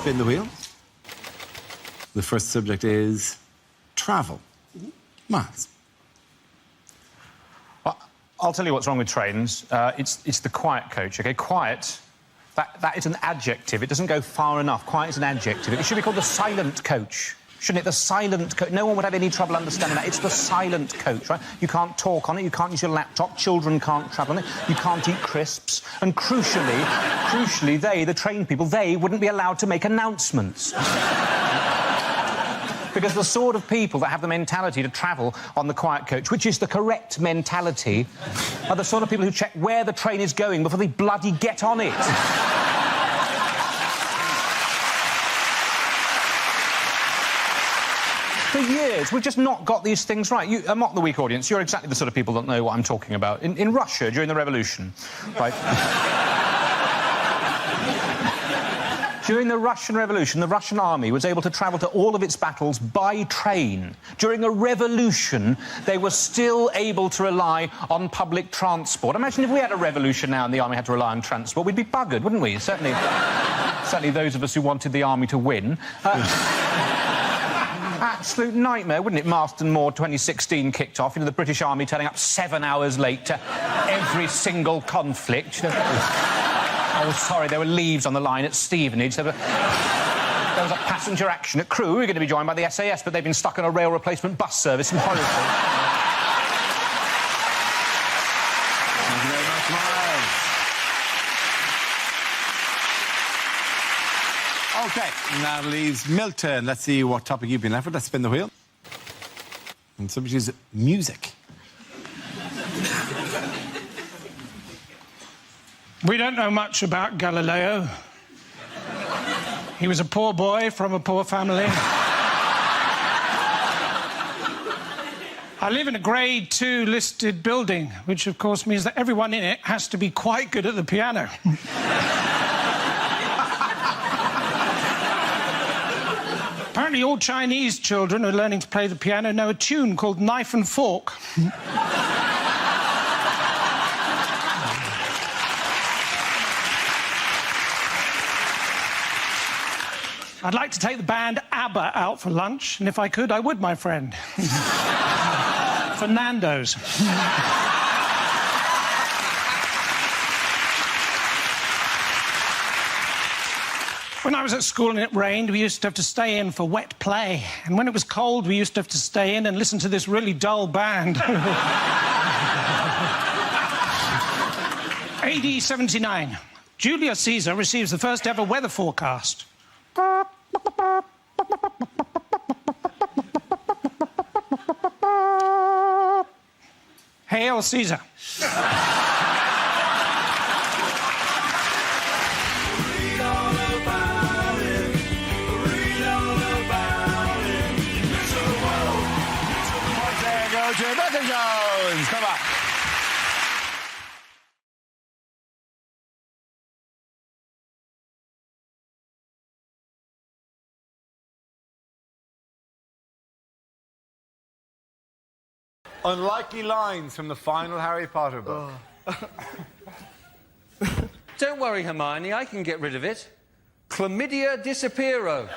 spin the wheel. The first subject is travel. Miles. Well, I'll tell you what's wrong with trains. It's the quiet coach, OK? Quiet, that is an adjective. It doesn't go far enough. Quiet is an adjective. It should be called the silent coach, shouldn't it? The silent coach. No one would have any trouble understanding that. It's the silent coach, right? You can't talk on it, you can't use your laptop, children can't travel on it, you can't eat crisps, and crucially, they, the train people, they wouldn't be allowed to make announcements. Because the sort of people that have the mentality to travel on the quiet coach, which is the correct mentality, are the sort of people who check where the train is going before they bloody get on it. For years, we've just not got these things right. Mock the weak audience, you're exactly the sort of people that know what I'm talking about. In Russia, during the revolution, right? During the Russian Revolution, the Russian army was able to travel to all of its battles by train. During a revolution, they were still able to rely on public transport. Imagine if we had a revolution now and the army had to rely on transport, we'd be buggered, wouldn't we? Certainly those of us who wanted the army to win. Absolute nightmare, wouldn't it? Marston Moor 2016 kicked off, the British Army turning up 7 hours late to every single conflict. Oh, sorry, there were leaves on the line at Stevenage. There was a passenger action at Crewe. We were going to be joined by the SAS, but they've been stuck on a rail replacement bus service in Horrible. Thank you very much, Miles. OK, now leaves Milton. Let's see what topic you've been left with. Let's spin the wheel. And the subject is music. We don't know much about Galileo. He was a poor boy from a poor family. I live in a Grade 2 listed building, which of course means that everyone in it has to be quite good at the piano. Apparently all Chinese children who are learning to play the piano know a tune called Knife and Fork. I'd like to take the band ABBA out for lunch, and if I could, I would, my friend. For Nando's. When I was at school and it rained, we used to have to stay in for wet play. And when it was cold, we used to have to stay in and listen to this really dull band. AD 79. Julius Caesar receives the first ever weather forecast. Hail Caesar. Come on. Unlikely lines from the final Harry Potter book. Don't worry, Hermione, I can get rid of it. Chlamydia disappearo.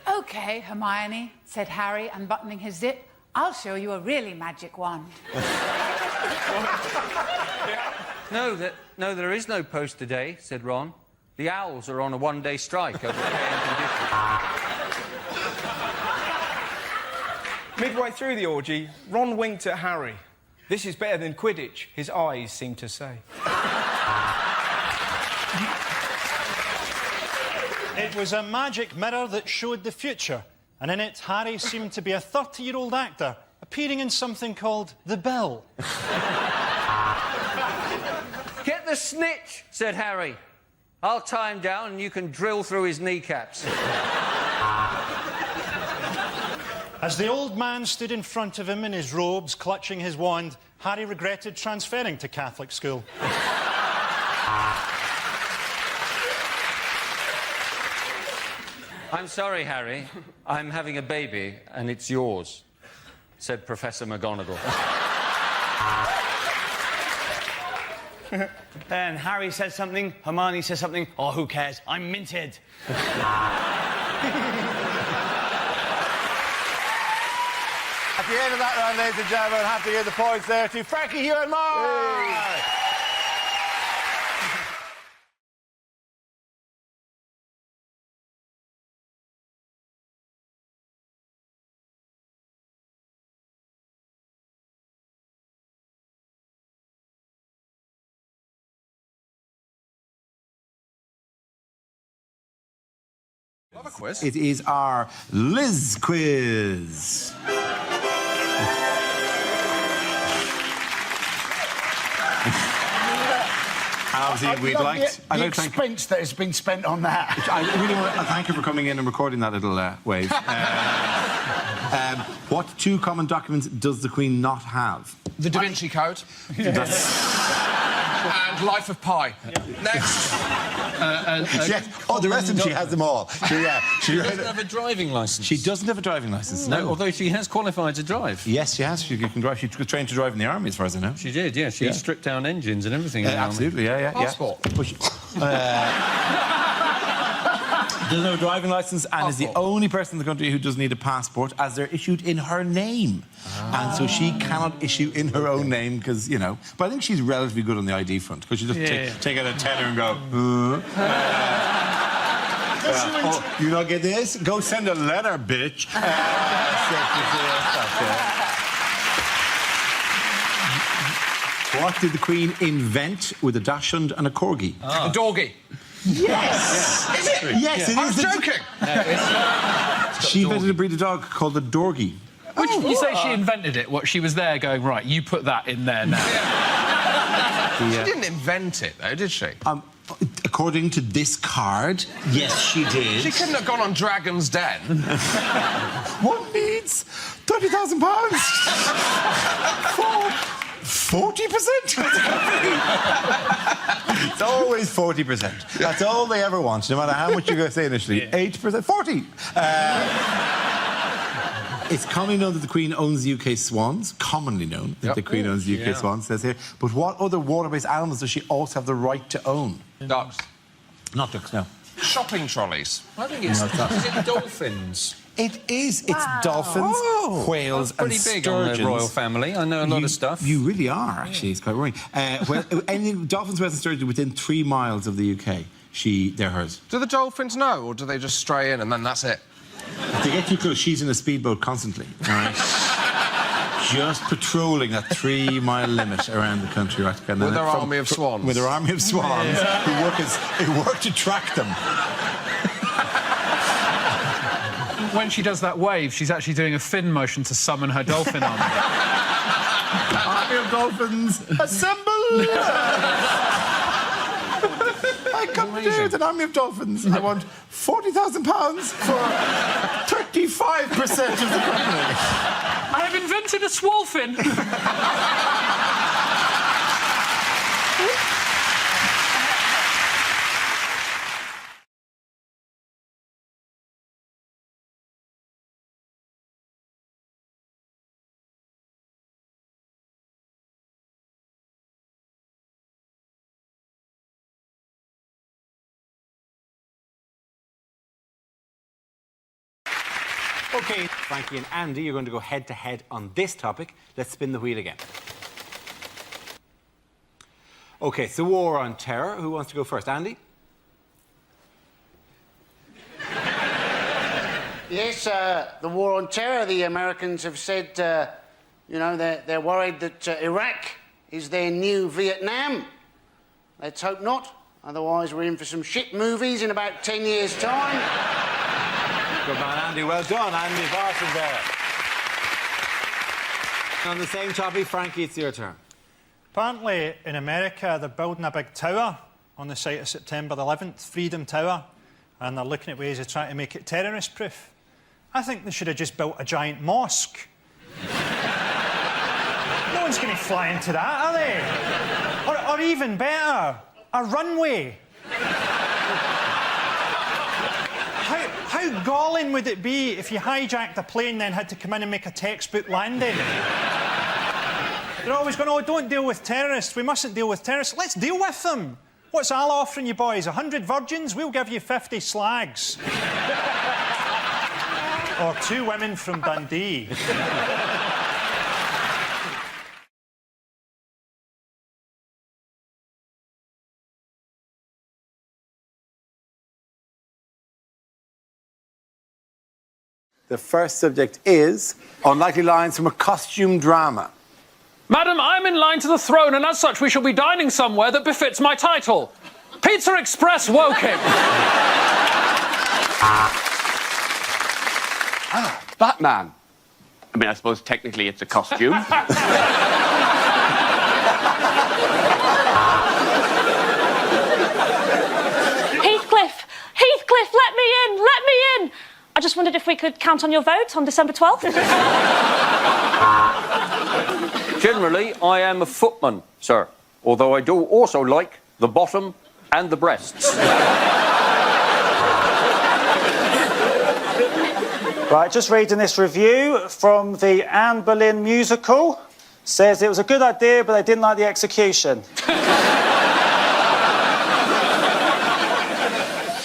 OK, Hermione, said Harry, unbuttoning his zip. I'll show you a really magic wand. No, there is no post today, said Ron. The Owls are on a one-day strike over pay and conditions. Midway through the orgy, Ron winked at Harry. This is better than Quidditch, his eyes seemed to say. It was a magic mirror that showed the future, and in it, Harry seemed to be a 30-year-old actor appearing in something called The Bill. Get the snitch, said Harry. I'll tie him down and you can drill through his kneecaps. As the old man stood in front of him in his robes, clutching his wand, Harry regretted transferring to Catholic school. I'm sorry, Harry. I'm having a baby, and it's yours, said Professor McGonagall. Then Harry says something, Hermione says something. Oh, who cares? I'm minted. At the end of that round, ladies and gentlemen, have to give the points there to Frankie, Hugh and Mark. Love a quiz. It is our Liz quiz. Obviously, we'd like the expense that has been spent on that. I really want to thank you for coming in and recording that little wave. What two common documents does the Queen not have? The Da Vinci Code. And Life of Pi. Next. Yes. Oh, the rest of them, she has them all. She doesn't have a driving licence. She doesn't have a driving licence, no. Although she has qualified to drive. Yes, she has. She can drive. She trained to drive in the army, as far as I know. She did, yeah. She stripped down engines and everything. Absolutely, yeah. Passport. Doesn't have a driving licence and is the only person in the country who doesn't need a passport, as they're issued in her name. And so she cannot issue in her own name because, you know... But I think she's relatively good on the ID front because she just take out a tenner and go... oh, you not get this? Go send a letter, bitch. What did the Queen invent with a dachshund and a corgi? A dorgie. Yes! Is it? Yes, it is. I was joking. She invented a breed of dog called the Dorgie. Which, you say she invented it? What, she was there going, right, you put that in there now. She didn't invent it, though, did she? According to this card, yes, she did. She couldn't have gone on Dragon's Den. One needs £30,000 for 40%. It's always 40%. That's all they ever want, no matter how much you're going to say initially. 8%, 40. It's commonly known that the Queen owns the UK swans. Commonly known that the Queen owns the UK swans, says here. But what other water-based animals does she also have the right to own? Ducks. Not ducks, no. Shopping trolleys. I think it's... Is it dolphins? It is. It's dolphins, whales and sturgeons. Pretty big on the royal family. I know a lot of stuff. You really are, actually. It's quite worrying. Anything, dolphins, whales and sturgeons within 3 miles of the UK, they're hers. Do the dolphins know, or do they just stray in and then that's it? If they get too close, she's in a speedboat constantly, all right? Just patrolling that 3-mile limit around the country, right? With her army of swans. With her army of swans who work to track them. When she does that wave, she's actually doing a fin motion to summon her dolphin army. Army of dolphins, assemble! I come to do with an army of dolphins. I want £40,000 for 35% of the company. I have invented a swolfin. OK, Frankie and Andy, you're going to go head-to-head on this topic. Let's spin the wheel again. OK, it's the war on terror. Who wants to go first? Andy? Yes, the war on terror. The Americans have said, you know, they're worried that Iraq is their new Vietnam. Let's hope not. Otherwise, we're in for some shit movies in about 10 years' time. Good man, Andy. Well done. Andy Barton there. On the same topic, Frankie, it's your turn. Apparently, in America, they're building a big tower on the site of September 11th, Freedom Tower, and they're looking at ways of trying to make it terrorist-proof. I think they should have just built a giant mosque. No one's going to fly into that, are they? Or even better, a runway. How galling would it be if you hijacked a plane then had to come in and make a textbook landing? They're always going, oh, don't deal with terrorists. We mustn't deal with terrorists. Let's deal with them. What's Al offering you boys? 100 virgins? We'll give you 50 slags. Or 2 women from Dundee. The first subject is unlikely lines from a costume drama. Madam, I'm in line to the throne, and as such, we shall be dining somewhere that befits my title. Pizza Express Woking. Batman. I mean, I suppose technically it's a costume. Heathcliff! Heathcliff, let me in! Let me in! I just wondered if we could count on your vote on December 12th. Generally, I am a footman, sir, although I do also like the bottom and the breasts. Right, just reading this review from the Anne Boleyn musical. Says it was a good idea, but they didn't like the execution.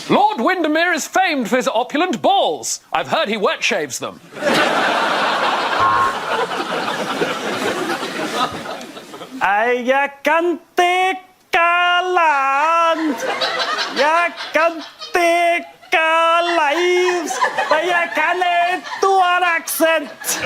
Lord Windermere is famed for his opulent balls. I've heard he wet shaves them. Jag kan täcka land. Jag kan täcka lives. Men jag kan inte en accent.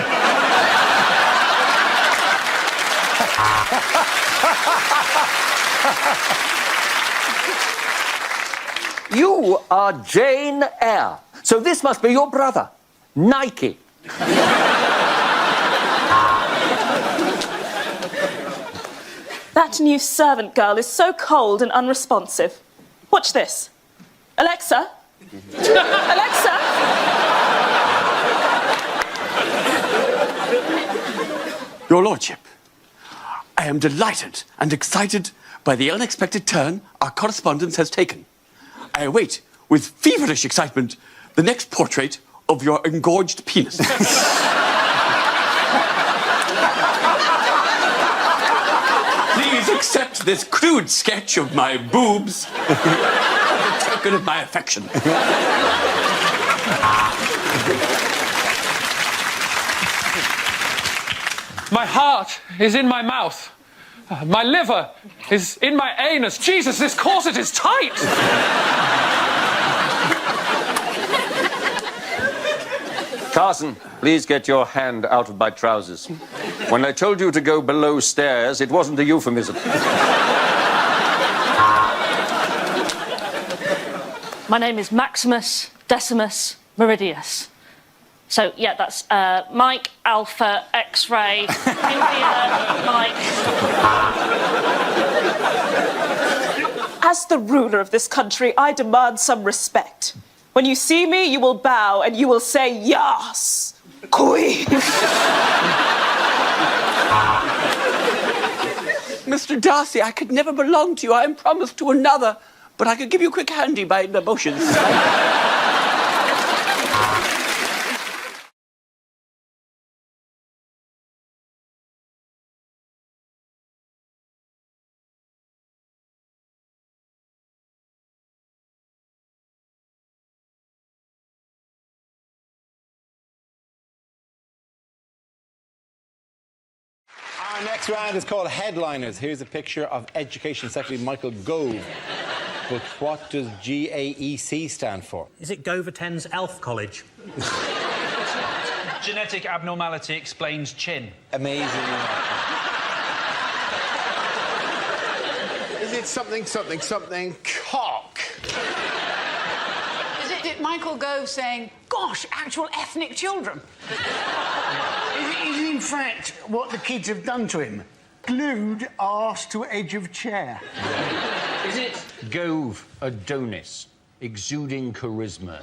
You are Jane Eyre, so this must be your brother, Nike. That new servant girl is so cold and unresponsive. Watch this. Alexa? Alexa? Your Lordship, I am delighted and excited by the unexpected turn our correspondence has taken. I await, with feverish excitement, the next portrait of your engorged penis. Please accept this crude sketch of my boobs as a token of my affection. My heart is in my mouth. My liver is in my anus. Jesus, this corset is tight! Carson, please get your hand out of my trousers. When I told you to go below stairs, it wasn't a euphemism. My name is Maximus Decimus Meridius. So, yeah, that's Mike, Alpha, X-ray, India, Mike. As the ruler of this country, I demand some respect. When you see me, you will bow and you will say, yes, queen. Mr. Darcy, I could never belong to you. I am promised to another, but I could give you a quick handy by emotions. Our next round is called Headliners. Here's a picture of Education Secretary Michael Gove. But what does GAEC stand for? Is it Goverton's Elf College? Genetic abnormality explains chin. Amazing. Is it something, cock? Is it Michael Gove saying, gosh, actual ethnic children? Is it in fact what the kids have done to him? Glued arse to edge of chair. Is it Gove Adonis, exuding charisma.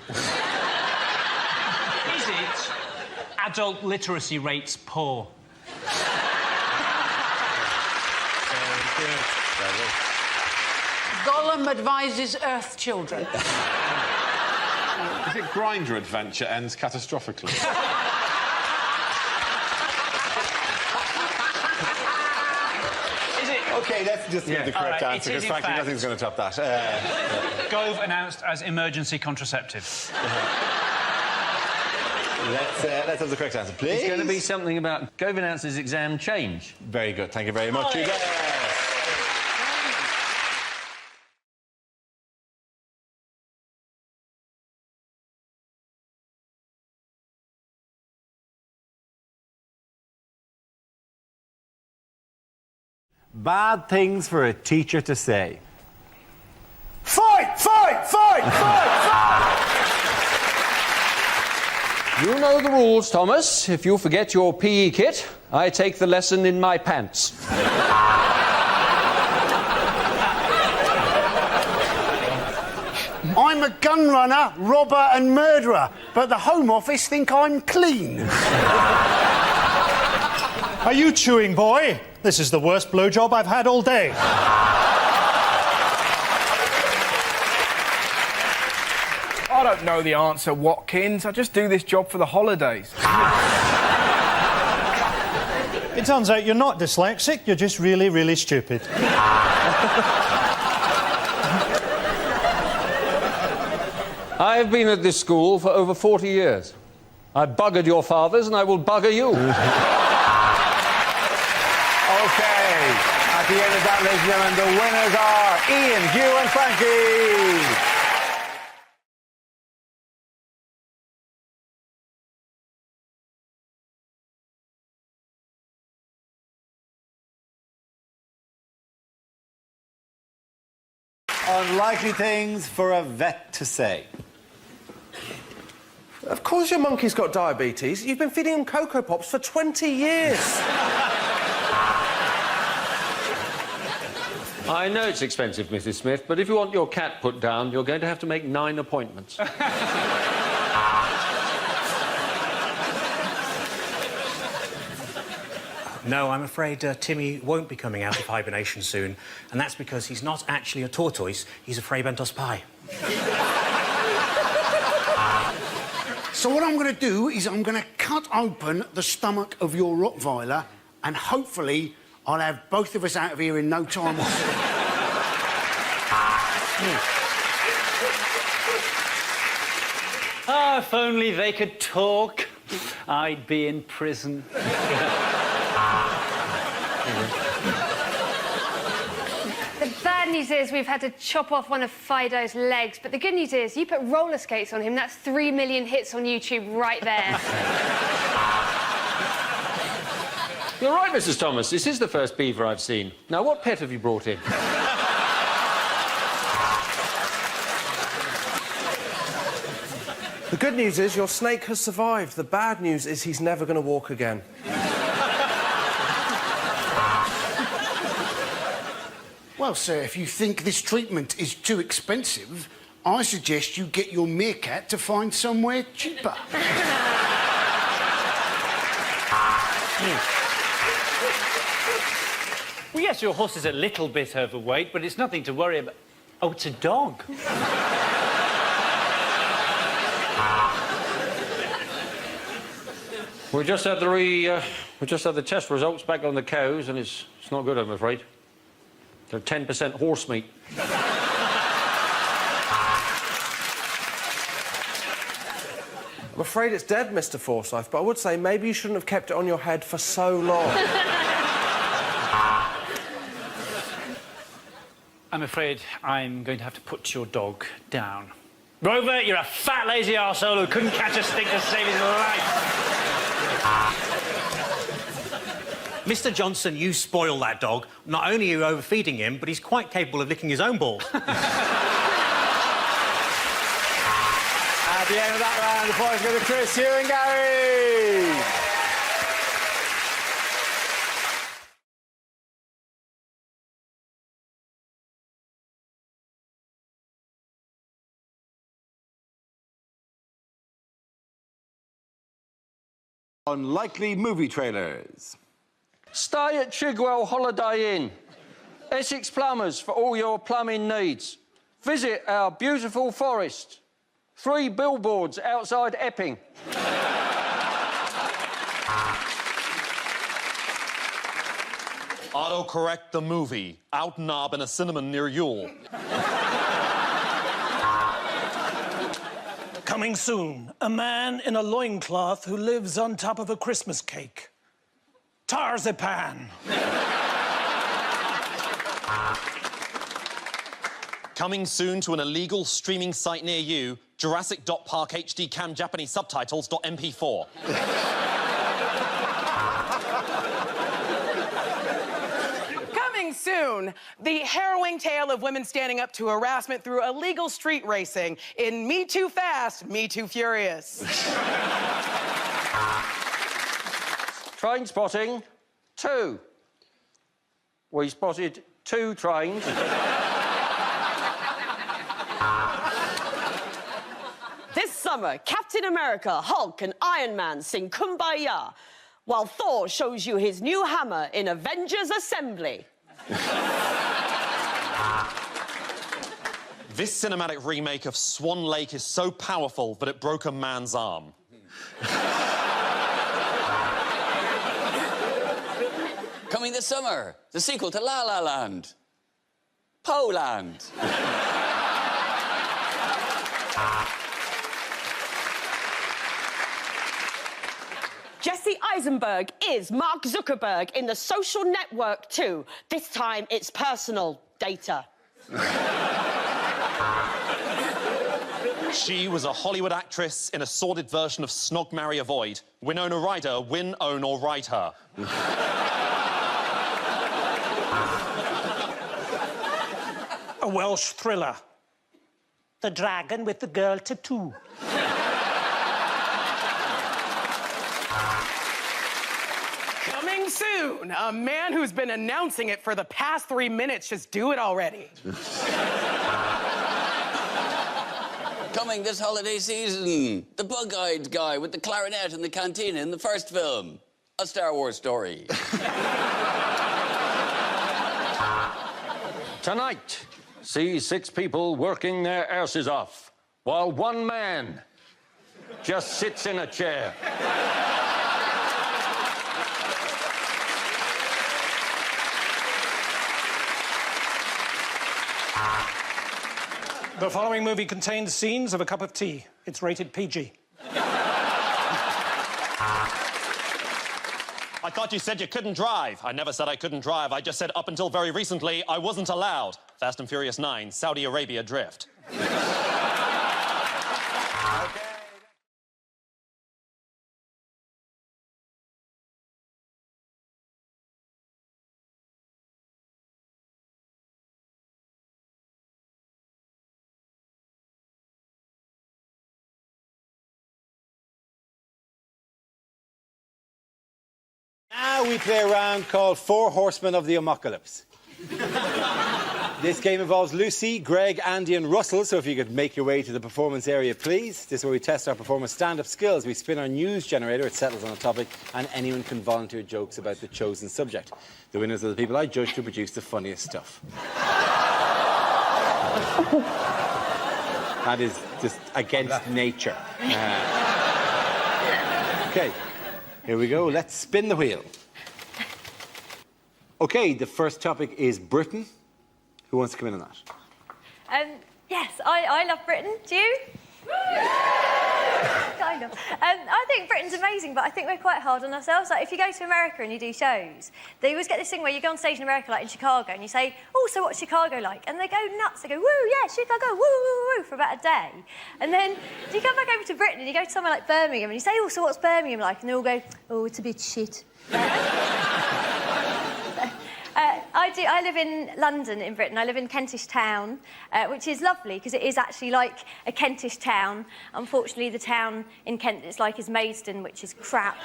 Is it adult literacy rates poor? Gollum advises Earth children. Is it Grindr adventure ends catastrophically? OK, let's just give the correct All right, answer, it is, because in frankly, fact- nothing's going to top that. Gove announced as emergency contraceptive. Let's have the correct answer, please. It's going to be something about Gove announces exam change. Very good, thank you very much. You guys. Bad things for a teacher to say. Fight! Fight! Fight! Fight! Fight! You know the rules, Thomas. If you forget your PE kit, I take the lesson in my pants. I'm a gun runner, robber and murderer, but the Home Office think I'm clean. Are you chewing, boy? This is the worst blowjob I've had all day. I don't know the answer, Watkins. I just do this job for the holidays. It turns out you're not dyslexic, you're just really, really stupid. I've been at this school for over 40 years. I buggered your fathers, and I will bugger you. OK. At the end of that, ladies and gentlemen, the winners are Ian, Hugh and Frankie. Unlikely things for a vet to say. Of course your monkey's got diabetes. You've been feeding him Cocoa Pops for 20 years. I know it's expensive, Mrs. Smith, but if you want your cat put down, you're going to have to make 9 appointments. No, I'm afraid Timmy won't be coming out of hibernation soon, and that's because he's not actually a tortoise, he's a Freibentos pie. So what I'm going to do is I'm going to cut open the stomach of your Rottweiler and hopefully I'll have both of us out of here in no time. Ah, if only they could talk, I'd be in prison. The bad news is we've had to chop off one of Fido's legs, but the good news is you put roller skates on him, that's 3 million hits on YouTube right there. You're right, Mrs. Thomas. This is the first beaver I've seen. Now, what pet have you brought in? The good news is your snake has survived. The bad news is he's never going to walk again. Well, sir, if you think this treatment is too expensive, I suggest you get your meerkat to find somewhere cheaper. Well, yes, your horse is a little bit overweight, but it's nothing to worry about. Oh, it's a dog. We just had the test results back on the cows, and it's not good, I'm afraid. They're 10% horse meat. I'm afraid it's dead, Mr. Forsyth, but I would say maybe you shouldn't have kept it on your head for so long. I'm afraid I'm going to have to put your dog down. Rover, you're a fat, lazy arsehole who couldn't catch a stick to save his life. Mr. Johnson, you spoil that dog. Not only are you overfeeding him, but he's quite capable of licking his own balls. At the end of that round, the points go to Chris, Hugh and Gary. Unlikely movie trailers. Stay at Chigwell Holiday Inn. Essex Plumbers for all your plumbing needs. Visit our beautiful forest. 3 billboards outside Epping. Autocorrect the movie. Out knob in a cinnamon near Yule. Coming soon, a man in a loincloth who lives on top of a Christmas cake. Tarzapan. Coming soon to an illegal streaming site near you, Jurassic.Park HD Cam Japanese subtitles.mp4. Coming soon, the harrowing tale of women standing up to harassment through illegal street racing in Me Too Fast, Me Too Furious. Train spotting 2. We spotted 2 trains. This summer, Captain America, Hulk, and Iron Man sing Kumbaya, while Thor shows you his new hammer in Avengers Assembly. This cinematic remake of Swan Lake is so powerful that it broke a man's arm. Coming this summer, the sequel to La La Land. Poland. Jesse Eisenberg is Mark Zuckerberg in The Social Network too. This time it's personal data. She was a Hollywood actress in a sordid version of Snog, Marry, Avoid. Winona Ryder, win, own, or ride her. A Welsh thriller. The Dragon with the Girl Tattoo. Coming soon, a man who's been announcing it for the past 3 minutes. Just do it already. Coming this holiday season, the bug-eyed guy with the clarinet in the cantina in the first film. A Star Wars story. Tonight, see 6 people working their arses off, while 1 man just sits in a chair. The following movie contains scenes of a cup of tea. It's rated PG. I thought you said you couldn't drive. I never said I couldn't drive. I just said up until very recently, I wasn't allowed. Fast and Furious 9, Saudi Arabia drift. Now we play a round called Four Horsemen of the Apocalypse. This game involves Lucy, Greg, Andy and Russell, so if you could make your way to the performance area, please. This is where we test our performers' stand-up skills. We spin our news generator, it settles on a topic, and anyone can volunteer jokes about the chosen subject. The winners are the people I judge to produce the funniest stuff. That is just against nature. Okay. Here we go. Let's spin the wheel. OK, the first topic is Britain. Who wants to come in on that? Yes, I love Britain. Do you? Kind of. I think Britain's amazing, but I think we're quite hard on ourselves. Like, if you go to America and you do shows, they always get this thing where you go on stage in America, like in Chicago, and you say, oh, so what's Chicago like? And they go nuts. They go, woo, yeah, Chicago, woo, woo, woo, for about a day. And then you come back over to Britain and you go to somewhere like Birmingham and you say, oh, so what's Birmingham like? And they all go, oh, it's a bit shit. I live in London, in Britain. I live in Kentish Town, which is lovely because it is actually like a Kentish town. Unfortunately, the town in Kent it's like is Maidstone, which is crap.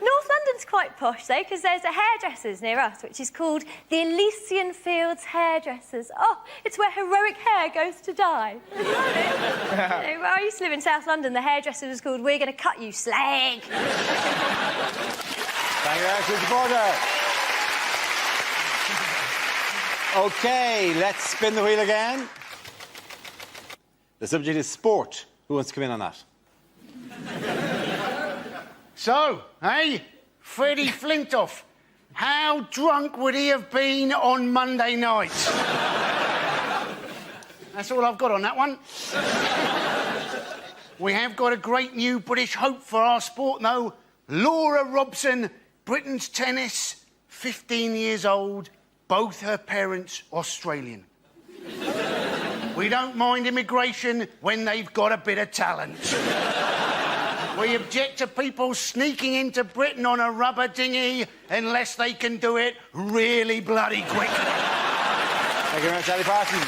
North London's quite posh, though, because there's a hairdressers near us, which is called the Elysian Fields Hairdressers. Oh, it's where heroic hair goes to die. You know, where I used to live in South London, the hairdresser was called We're Gonna Cut You, Slag. Thank you, Irish reporter. OK, let's spin the wheel again. The subject is sport. Who wants to come in on that? So, hey, Freddie Flintoff. How drunk would he have been on Monday night? That's all I've got on that one. We have got a great new British hope for our sport, though. Laura Robson, Britain's tennis, 15 years old, both her parents Australian. We don't mind immigration when they've got a bit of talent. We object to people sneaking into Britain on a rubber dinghy unless they can do it really bloody quickly. Thank you very much, Ali Parton.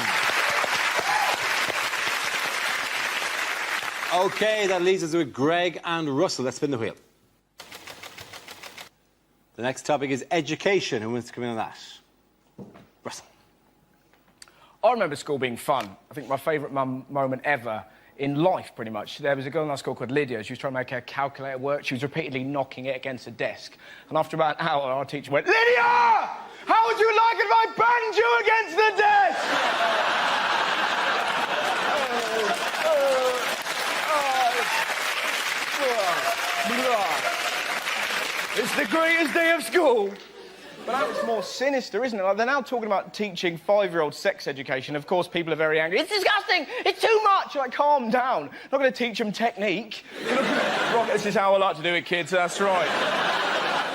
OK, that leaves us with Greg and Russell. Let's spin the wheel. The next topic is education. Who wants to come in on that? Russell. I remember school being fun. I think my favourite moment ever in life, pretty much. There was a girl in our school called Lydia. She was trying to make her calculator work. She was repeatedly knocking it against a desk. And after about an hour, our teacher went, "Lydia! How would you like it if I banged you against the desk?" It's the greatest day of school. But now it's more sinister, isn't it? Like, they're now talking about teaching 5-year-old sex education. Of course, people are very angry. It's disgusting! It's too much! Like, calm down. Not going to teach them technique. Right, this is how I like to do it, kids. That's right.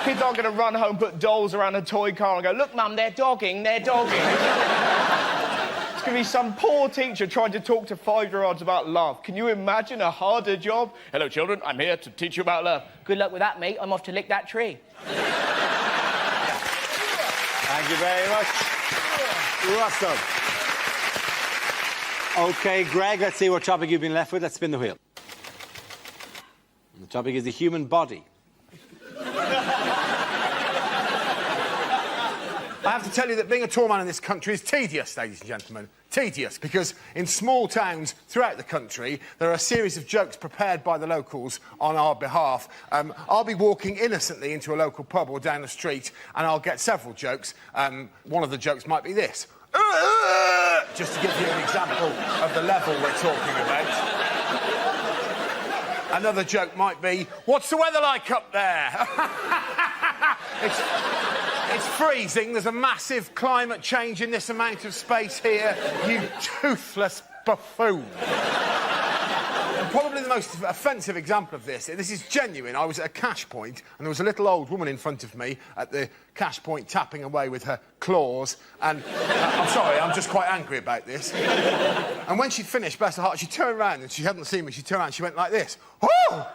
Kids aren't going to run home, put dolls around a toy car and go, "Look, Mum, they're dogging, they're dogging." It's going to be some poor teacher trying to talk to 5-year-olds about love. Can you imagine a harder job? "Hello, children. I'm here to teach you about love." "Good luck with that, mate. I'm off to lick that tree." Thank you very much, Russell. OK, Greg, let's see what topic you've been left with. Let's spin the wheel. And the topic is the human body. I have to tell you that being a tall man in this country is tedious, ladies and gentlemen. Tedious, because in small towns throughout the country, there are a series of jokes prepared by the locals on our behalf. I'll be walking innocently into a local pub or down the street, and I'll get several jokes. One of the jokes might be this. Just to give you an example of the level we're talking about. Another joke might be, "What's the weather like up there?" It's freezing. There's a massive climate change in this amount of space here. You toothless buffoon. And probably the most offensive example of this is genuine. I was at a cash point, and there was a little old woman in front of me at the cash point tapping away with her claws, and I'm sorry, I'm just quite angry about this. And when she'd finished, bless her heart, she turned around, and she hadn't seen me. She turned around and she went like this. "Oh!"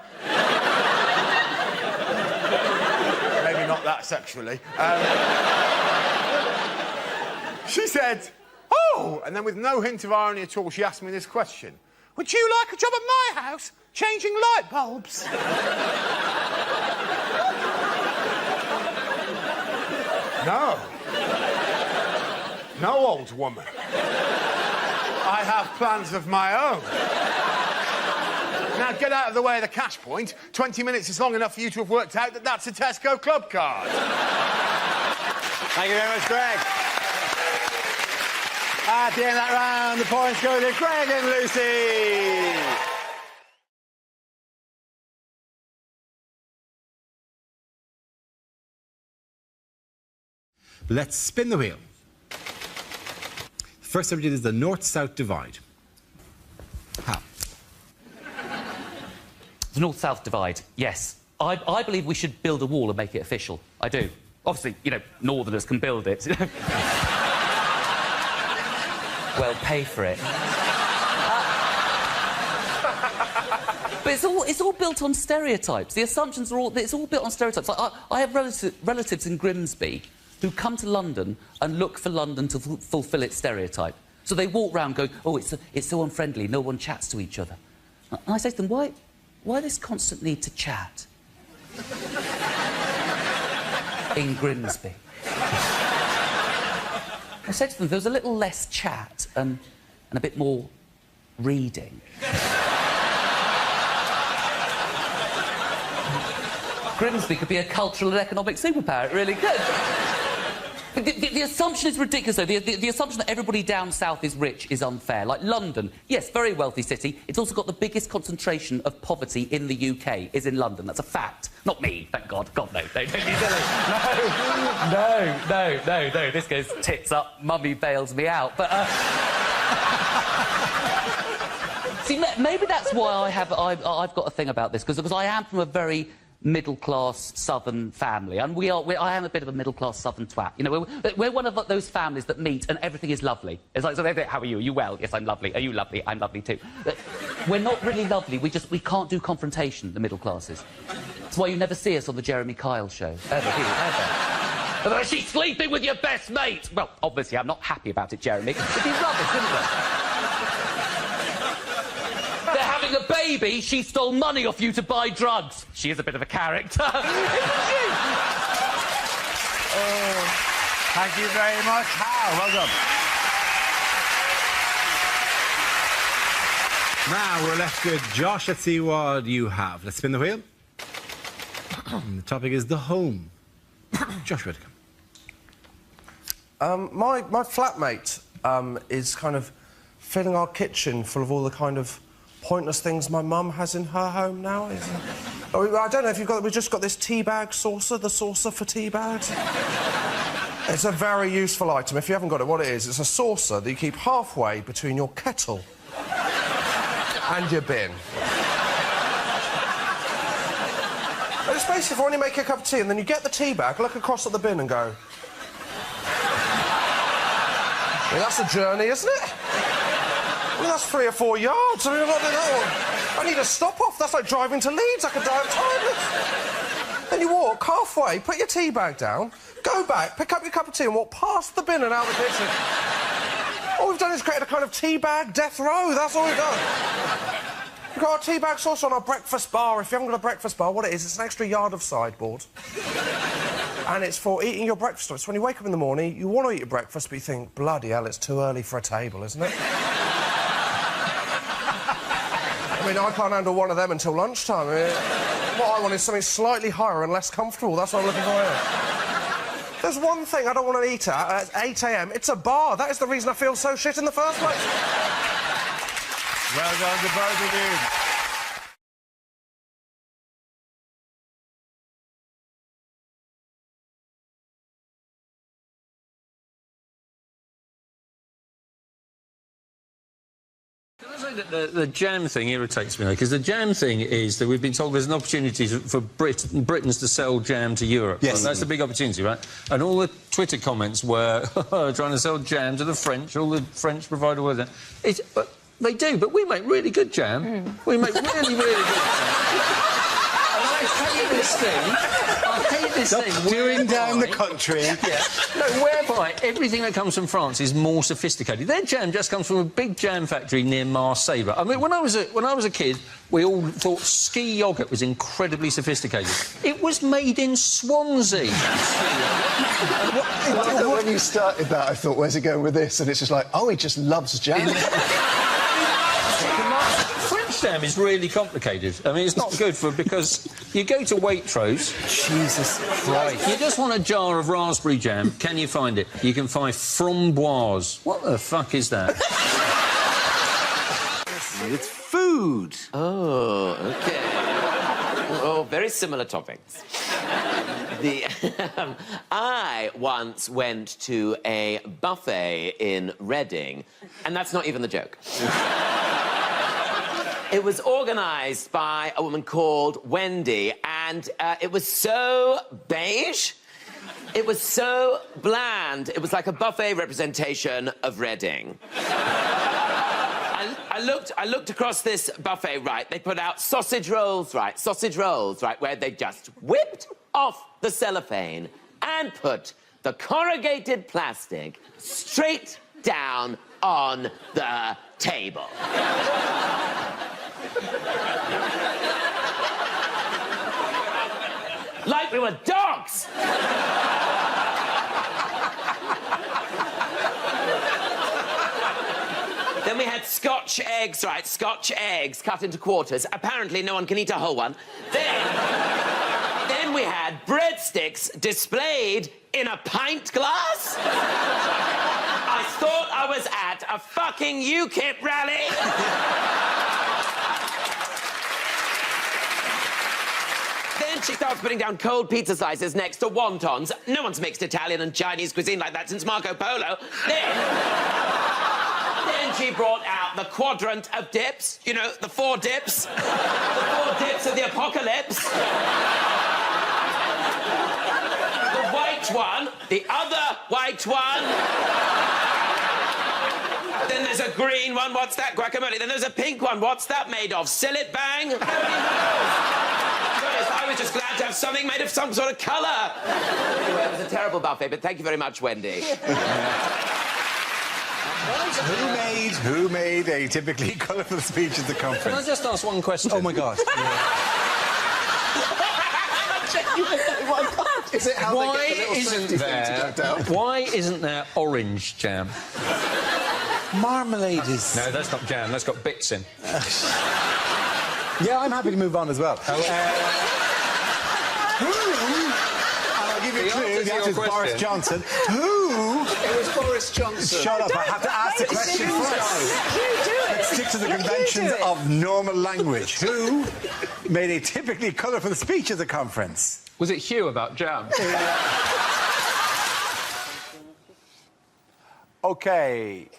Not that sexually. She said, "Oh!" And then with no hint of irony at all, she asked me this question. "Would you like a job at my house, changing light bulbs?" No. No, old woman. I have plans of my own. Now, get out of the way of the cash point. 20 minutes is long enough for you to have worked out that that's a Tesco club card. Thank you very much, Greg. At the end of that round, the points go to Greg and Lucy. Let's spin the wheel. The first subject is the North-South divide. How? The North-South divide, yes. I believe we should build a wall and make it official. I do. Obviously, you know, Northerners can build it. Well, pay for it. But it's all built on stereotypes. The assumptions are it's all built on stereotypes. Like, I have relatives in Grimsby who come to London and look for London to fulfil its stereotype. So they walk round going, "Oh, it's so unfriendly, no one chats to each other." And I say to them, why this constant need to chat in Grimsby? I said to them, there was a little less chat and a bit more reading. Grimsby could be a cultural and economic superpower, it really could. The assumption is ridiculous, though. The assumption that everybody down south is rich is unfair. Like London, yes, very wealthy city. It's also got the biggest concentration of poverty in the UK is in London. That's a fact. Not me, thank God. God, no. Don't be silly. No. This goes tits up, mummy bails me out. But, see, maybe that's why I've got a thing about this, because I am from a very middle-class southern family, and I am a bit of a middle-class southern twat. You know, we're one of those families that meet and everything is lovely. It's like, so how are you? Are you well? Yes, I'm lovely. Are you lovely? I'm lovely too. We're not really lovely. We can't do confrontation, the middle classes. That's why you never see us on the Jeremy Kyle show. Ever. She's sleeping with your best mate! Well, obviously, I'm not happy about it, Jeremy. It'd be rubbish, wouldn't it? They're having a baby, she stole money off you to buy drugs. She is a bit of a character. Oh, thank you very much, Hal. Well done. Now we're left with Josh. Let's see what you have. Let's spin the wheel. And the topic is the home. Josh Whittaker. My flatmate is kind of filling our kitchen full of all the kind of pointless things my mum has in her home now. I don't know if you've got... We've just got this tea bag saucer, the saucer for tea bags. It's a very useful item. If you haven't got it, what it is, it's a saucer that you keep halfway between your kettle and your bin. And it's basically for when you make a cup of tea and then you get the tea bag, look across at the bin and go... I mean, that's a journey, isn't it? I mean, that's 3 or 4 yards. I mean, I'm not doing that one. I need a stop-off. That's like driving to Leeds. I could die of tiredness. Then you walk halfway, put your tea bag down, go back, pick up your cup of tea and walk past the bin and out the kitchen. All we've done is create a kind of tea bag death row. That's all we've done. We've got our tea bag sauce on our breakfast bar. If you haven't got a breakfast bar, what it is, it's an extra yard of sideboard. And it's for eating your breakfast. It's when you wake up in the morning, you want to eat your breakfast, but you think, bloody hell, it's too early for a table, isn't it? I mean, I can't handle one of them until lunchtime. I mean, what I want is something slightly higher and less comfortable. That's what I'm looking for here. There's one thing I don't want to eat at 8 a.m. It's a bar. That is the reason I feel so shit in the first place. Well done to both of you. Can I say that the jam thing irritates me, though, because the jam thing is that we've been told there's an opportunity for Britons to sell jam to Europe. Yes. And that's the big opportunity, right? And all the Twitter comments were trying to sell jam to the French, all the French provide all of that. But they do, but we make really good jam. We make really, really good jam. And I hate this thing. Doing down the country. Yeah. No, whereby everything that comes from France is more sophisticated. Their jam just comes from a big jam factory near Marseille. I mean, when I was a kid, we all thought ski yoghurt was incredibly sophisticated. It was made in Swansea. When you started that, I thought, where's he going with this? And it's just like, oh, he just loves jam. French jam is really complicated. I mean, it's not good because you go to Waitrose. Jesus Christ. You just want a jar of raspberry jam. Can you find it? You can find framboise. What the fuck is that? It's food. Oh, OK. Oh, very similar topics. I once went to a buffet in Reading, and that's not even the joke. It was organised by a woman called Wendy, and it was so beige. It was so bland. It was like a buffet representation of Reading. I looked across this buffet, right? They put out sausage rolls, right? Sausage rolls, right? Where they just whipped off the cellophane and put the corrugated plastic straight down on the table. Like we were dogs! Then we had Scotch eggs, right? Scotch eggs cut into quarters. Apparently no one can eat a whole one. Then we had breadsticks displayed in a pint glass? I thought I was at a fucking UKIP rally. Then she starts putting down cold pizza slices next to wontons. No one's mixed Italian and Chinese cuisine like that since Marco Polo. Then she brought out the quadrant of dips. You know, the 4 dips. The 4 dips of the apocalypse. The white one, the other white one. Then there's a green one. What's that? Guacamole. Then there's a pink one. What's that made of? Sillet bang? I was just glad to have something made of some sort of colour. Anyway, it was a terrible buffet, but thank you very much, Wendy. Who made a typically colourful speech at the conference? Can I just ask one question? Oh, my God. Is it how Why they get the little isn't safety thing to go down? Why isn't there orange jam? Marmalade is... No, that's not jam. That's got bits in. Yeah, I'm happy to move on as well. And I'll give you a clue. The answer is Boris Johnson. Who? It was Boris Johnson. Shut up, I have to ask the question first. Let's stick to the conventions of normal language. Who made a typically colourful speech at the conference? Was it Hugh about jam? OK.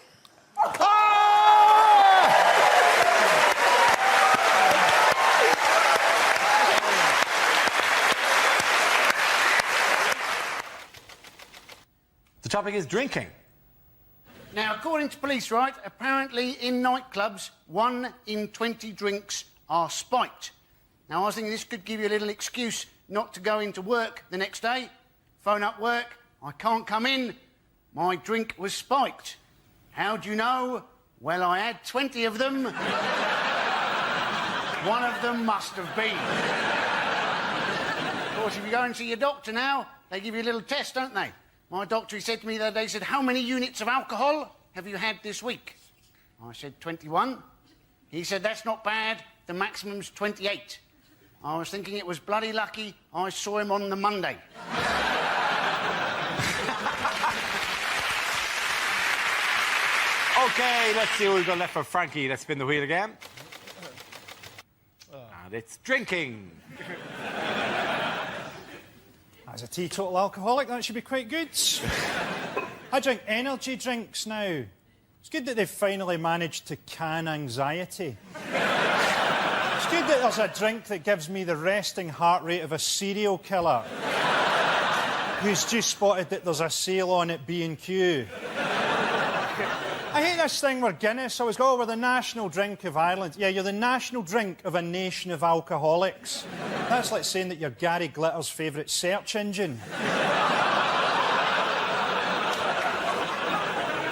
The topic is drinking. Now, according to police, right, apparently in nightclubs, 1 in 20 drinks are spiked. Now, I was thinking this could give you a little excuse not to go into work the next day. Phone up work, I can't come in, my drink was spiked. How do you know? Well, I had 20 of them. One of them must have been. Of course, if you go and see your doctor now, they give you a little test, don't they? My doctor, he said to me the other day, he said, how many units of alcohol have you had this week? I said, 21. He said, that's not bad. The maximum's 28. I was thinking it was bloody lucky I saw him on the Monday. OK, let's see what we've got left for Frankie. Let's spin the wheel again. And it's drinking. As a teetotal alcoholic, that should be quite good. I drink energy drinks now. It's good that they've finally managed to can anxiety. It's good that there's a drink that gives me the resting heart rate of a serial killer who's just spotted that there's a sale on at B&Q. I hate this thing where Guinness always go, oh, we're the national drink of Ireland. Yeah, you're the national drink of a nation of alcoholics. That's like saying that you're Gary Glitter's favourite search engine.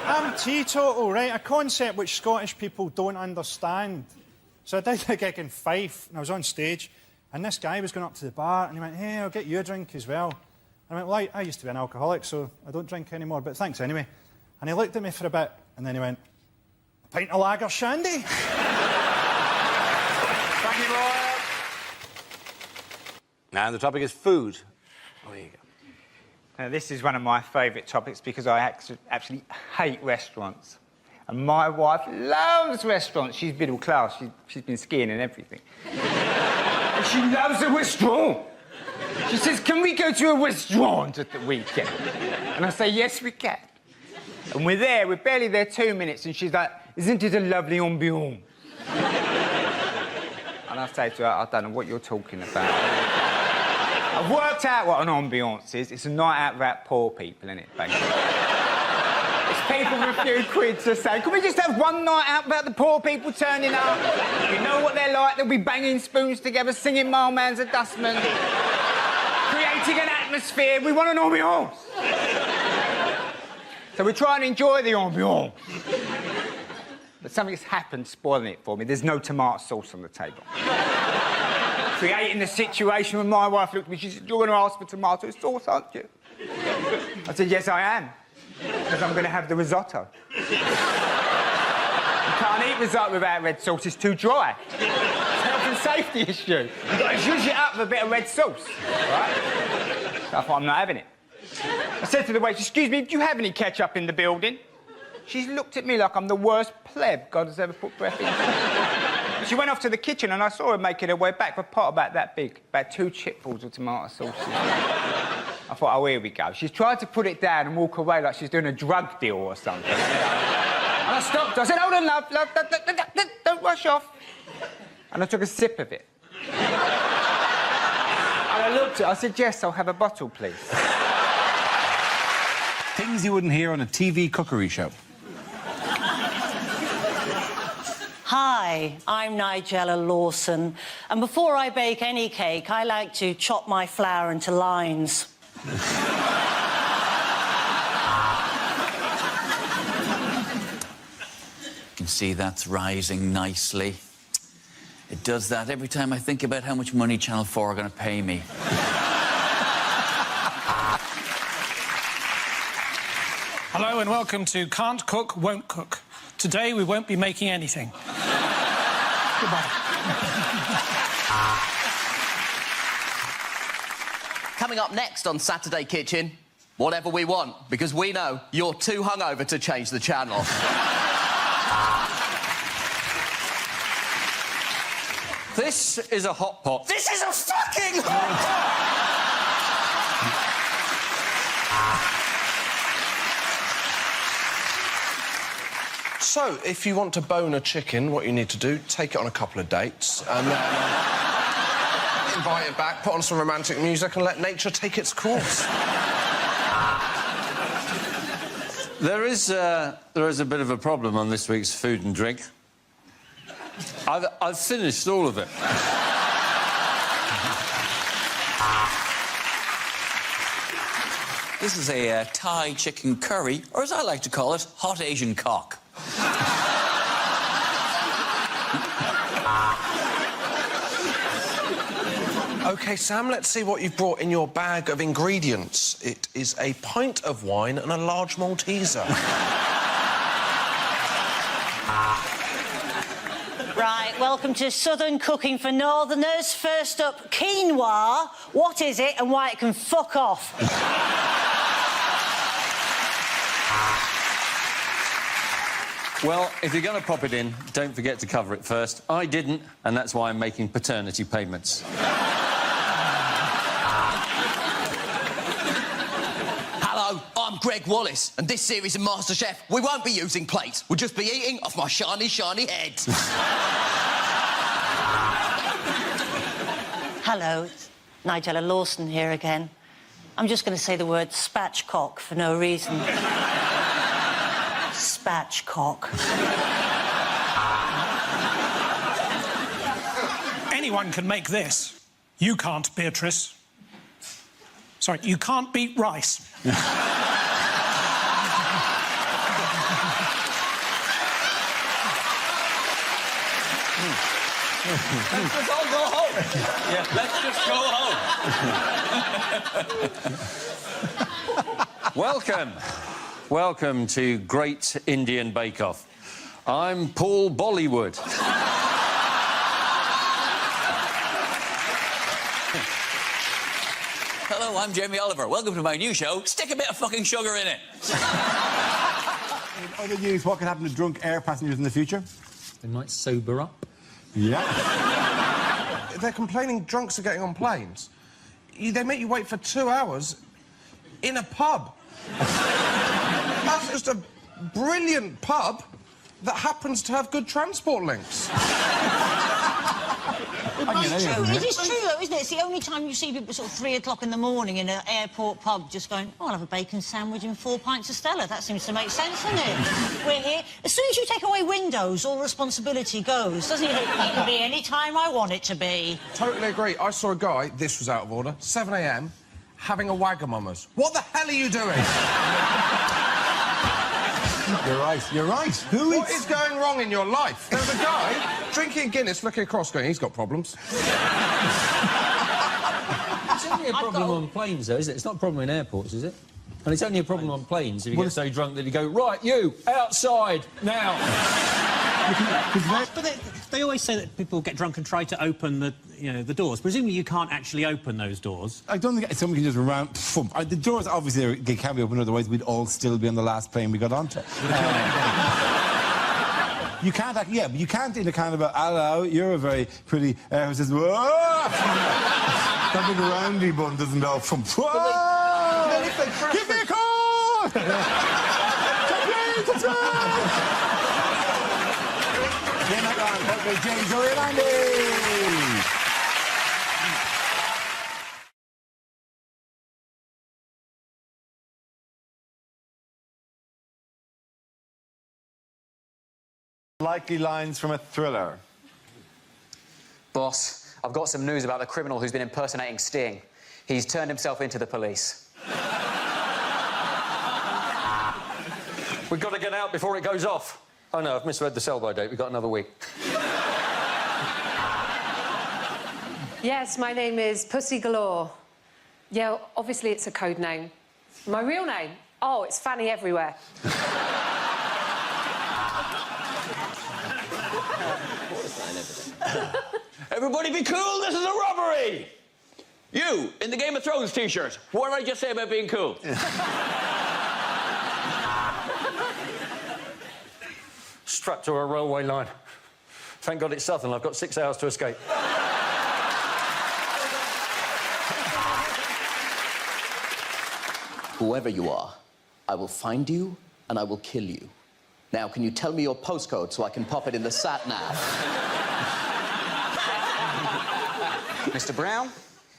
I'm teetotal, right? A concept which Scottish people don't understand. So I did a gig in Fife, and I was on stage, and this guy was going up to the bar, and he went, hey, I'll get you a drink as well. And I went, well, I used to be an alcoholic, so I don't drink anymore, but thanks anyway. And he looked at me for a bit, and then he went, a pint of lager shandy? Thank you, boy. Now the topic is food. Oh, here you go. Now, this is one of my favourite topics because I actually hate restaurants. And my wife loves restaurants. She's middle class. She's been skiing and everything. And she loves a restaurant. She says, can we go to a restaurant at the weekend? And I say, yes, we can. And we're barely there 2 minutes, and she's like, isn't it a lovely ambiance? And I say to her, I don't know what you're talking about. I've worked out what an ambiance is. It's a night out about poor people, isn't it, basically? It's people with a few quid to say, can we just have one night out about the poor people turning up? You know what they're like, they'll be banging spoons together, singing Mailman's a Dustman, creating an atmosphere. We want an ambiance. So we try and enjoy the ambiance. But something's happened spoiling it for me. There's no tomato sauce on the table. Creating the situation when my wife looked at me, she said, you're going to ask for tomato sauce, aren't you? I said, yes, I am. Because I'm going to have the risotto. You can't eat risotto without red sauce, it's too dry. It's health and safety issue. You've got to zhuzh it up with a bit of red sauce, right? So I thought, I'm not having it. I said to the waitress, excuse me, do you have any ketchup in the building? She's looked at me like I'm the worst pleb God has ever put breath in. She went off to the kitchen and I saw her making her way back with a pot about that big, about 2 chipfuls of tomato sauce. I thought, oh, here we go. She's tried to put it down and walk away like she's doing a drug deal or something. And I stopped her. I said, hold on, love, don't rush off. And I took a sip of it. And I looked at her, I said, yes, I'll have a bottle, please. Things you wouldn't hear on a TV cookery show. Hi, I'm Nigella Lawson, and before I bake any cake, I like to chop my flour into lines. You can see that's rising nicely. It does that every time I think about how much money Channel 4 are going to pay me. Hello and welcome to Can't Cook, Won't Cook. Today we won't be making anything. Goodbye. Coming up next on Saturday Kitchen, whatever we want, because we know you're too hungover to change the channel. This is a hot pot. This is a fucking hot pot! So, if you want to bone a chicken, what you need to do, take it on a couple of dates, and then invite it back, put on some romantic music, and let nature take its course. There is a bit of a problem on this week's food and drink. I've finished all of it. This is a Thai chicken curry, or as I like to call it, hot Asian cock. OK, Sam, let's see what you've brought in your bag of ingredients. It is a pint of wine and a large Malteser. Right, welcome to Southern Cooking for Northerners. First up, quinoa. What is it and why it can fuck off? Well, if you're going to pop it in, don't forget to cover it first. I didn't, and that's why I'm making paternity payments. Hello, I'm Greg Wallace, and this series of MasterChef, we won't be using plates. We'll just be eating off my shiny, shiny head. Hello, it's Nigella Lawson here again. I'm just going to say the word spatchcock for no reason. Spatchcock. Anyone can make this. You can't, Beatrice. Sorry, you can't beat rice. Let's just all go home. Yeah, let's just go home. Welcome to Great Indian Bake Off. I'm Paul Bollywood. Hello, I'm Jamie Oliver. Welcome to my new show, Stick a Bit of Fucking Sugar in It. In other news, what could happen to drunk air passengers in the future? They might sober up. Yeah. They're complaining drunks are getting on planes. They make you wait for 2 hours in a pub. That's just a brilliant pub that happens to have good transport links. It is true, though, isn't it? It's the only time you see people sort of 3 o'clock in the morning in an airport pub just going, oh, I'll have a bacon sandwich and 4 pints of Stella. That seems to make sense, doesn't it? We're here. As soon as you take away windows, all responsibility goes, doesn't it? It can be any time I want it to be. Totally agree. I saw a guy, this was out of order, 7 a.m, having a Wagamama's. What the hell are you doing? You're right, you're right. What is going wrong in your life? There's a guy drinking Guinness, looking across, going, he's got problems. It's only a problem on planes, though, isn't it? It's not a problem in airports, is it? And it's only a problem on planes if you get so drunk that you go, right, you, outside, now. They always say that people get drunk and try to open the doors. Presumably you can't actually open those doors. I don't think someone can just round... The doors, obviously, they can be open, otherwise we'd all still be on the last plane we got onto. You can't, but you can't in a kind of a, hello, you're a very pretty... who says, whoa! That big roundy bun doesn't go from... Whoa! Give me a call! That's right! You're not wrong. Okay, James Orlando. Likely lines from a thriller. Boss, I've got some news about the criminal who's been impersonating Sting. He's turned himself into the police. We've got to get out before it goes off. Oh, no, I've misread the sell-by date. We've got another week. Yes, my name is Pussy Galore. Yeah, obviously it's a code name. My real name? Oh, it's Fanny Everywhere. Everybody be cool, this is a robbery! You, in the Game of Thrones t-shirt, what did I just say about being cool? Strapped to a railway line. Thank God it's southern. I've got 6 hours to escape. Whoever you are, I will find you and I will kill you. Now, can you tell me your postcode so I can pop it in the sat-nav? Mr. Brown,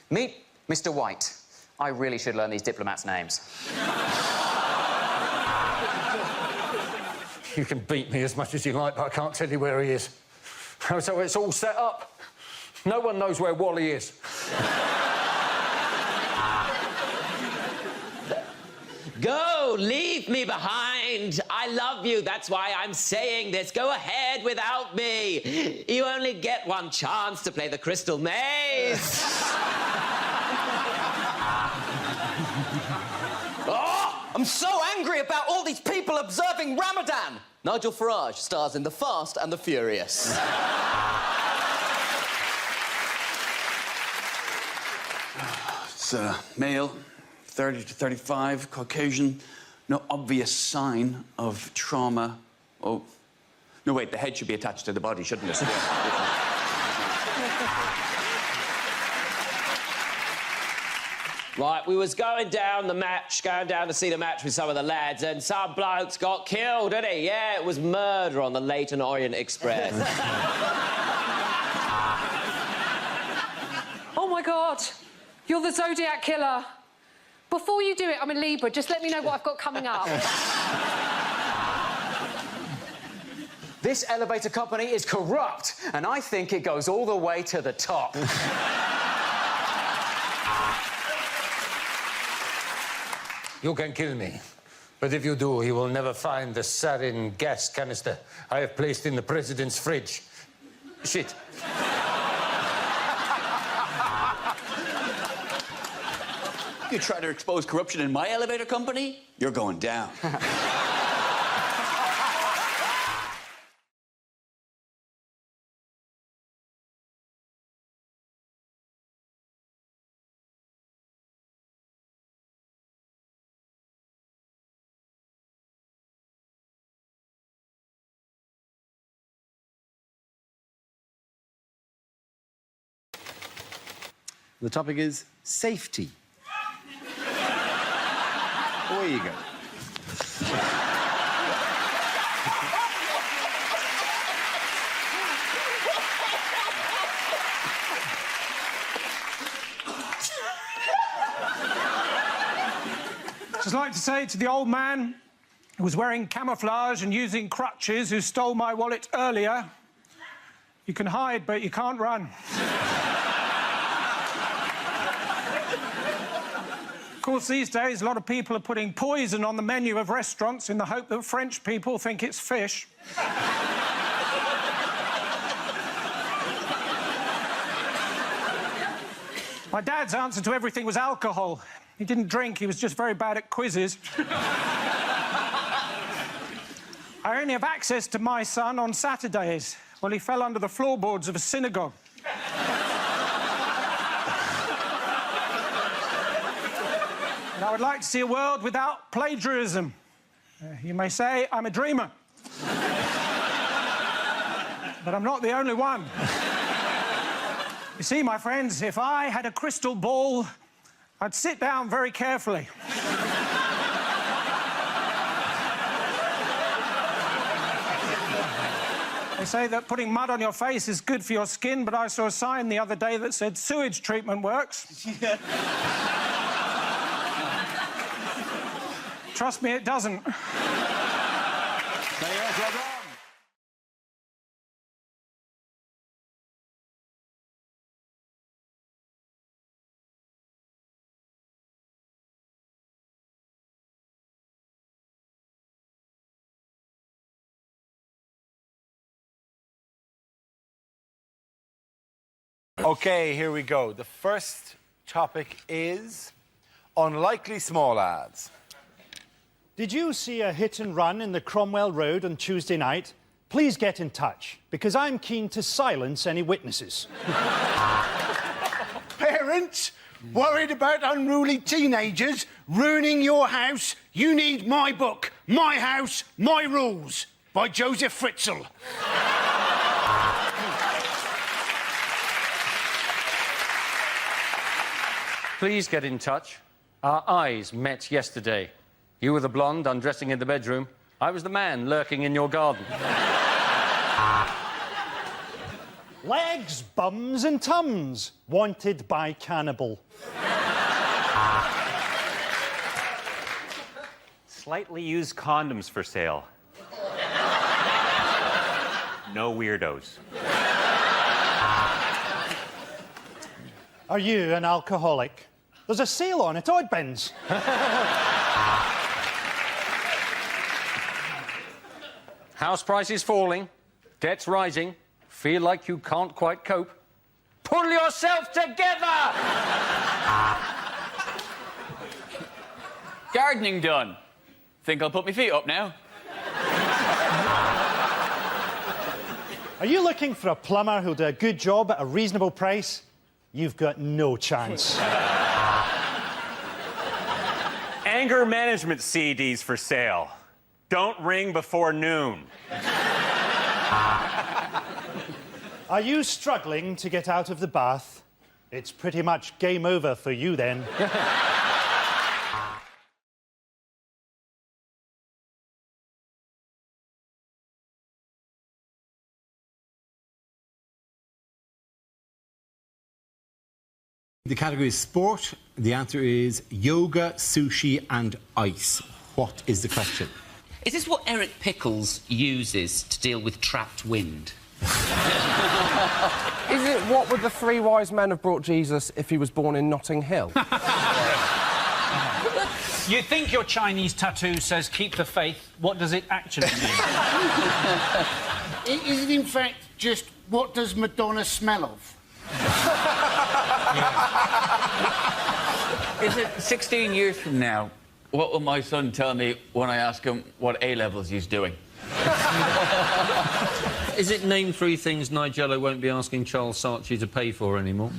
meet Mr. White. I really should learn these diplomats' names. You can beat me as much as you like, but I can't tell you where he is. So it's all set up. No one knows where Wally is. Go, leave me behind. I love you, that's why I'm saying this. Go ahead without me. You only get one chance to play the Crystal Maze. Oh, I'm so angry about all these people observing Ramadan. Nigel Farage stars in The Fast and the Furious. It's male, 30 to 35, Caucasian, no obvious sign of trauma. Oh, no, wait, the head should be attached to the body, shouldn't it? Right, we was going down to see the match with some of the lads, and some blokes got killed, didn't he? Yeah, it was murder on the Leyton Orient Express. Oh, my God. You're the Zodiac Killer. Before you do it, I'm a Libra. Just let me know what I've got coming up. This elevator company is corrupt, and I think it goes all the way to the top. You can kill me. But if you do, he will never find the sarin gas canister I have placed in the president's fridge. Shit. You try to expose corruption in my elevator company, you're going down. The topic is safety. Away you go. Just like to say to the old man who was wearing camouflage and using crutches who stole my wallet earlier, you can hide, but you can't run. Of course, these days, a lot of people are putting poison on the menu of restaurants in the hope that French people think it's fish. My dad's answer to everything was alcohol. He didn't drink, he was just very bad at quizzes. I only have access to my son on Saturdays, Well, he fell under the floorboards of a synagogue. And I would like to see a world without plagiarism. You may say I'm a dreamer. But I'm not the only one. You see, my friends, if I had a crystal ball, I'd sit down very carefully. They say that putting mud on your face is good for your skin, but I saw a sign the other day that said sewage treatment works. Trust me, it doesn't. OK, here we go. The first topic is unlikely small ads. Did you see a hit and run in the Cromwell Road on Tuesday night? Please get in touch, because I'm keen to silence any witnesses. Parents, worried about unruly teenagers ruining your house? You need my book, My House, My Rules, by Joseph Fritzl. Please get in touch. Our eyes met yesterday. You were the blonde undressing in the bedroom. I was the man lurking in your garden. Legs, bums and tums, wanted by cannibal. Slightly used condoms for sale. No weirdos. Are you an alcoholic? There's a sale on at Oddbins. House prices falling, debts rising, feel like you can't quite cope. Pull yourself together! Gardening done. Think I'll put my feet up now? Are you looking for a plumber who'll do a good job at a reasonable price? You've got no chance. Anger management CDs for sale. Don't ring before noon. Are you struggling to get out of the bath? It's pretty much game over for you then. The category is sport. The answer is yoga, sushi and ice. What is the question? Is this what Eric Pickles uses to deal with trapped wind? Is it what would the three wise men have brought Jesus if he was born in Notting Hill? You think your Chinese tattoo says keep the faith. What does it actually mean? Is it in fact just what does Madonna smell of? Is it 16 years from now? What will my son tell me when I ask him what A-levels he's doing? Is it name three things Nigello won't be asking Charles Saatchi to pay for anymore?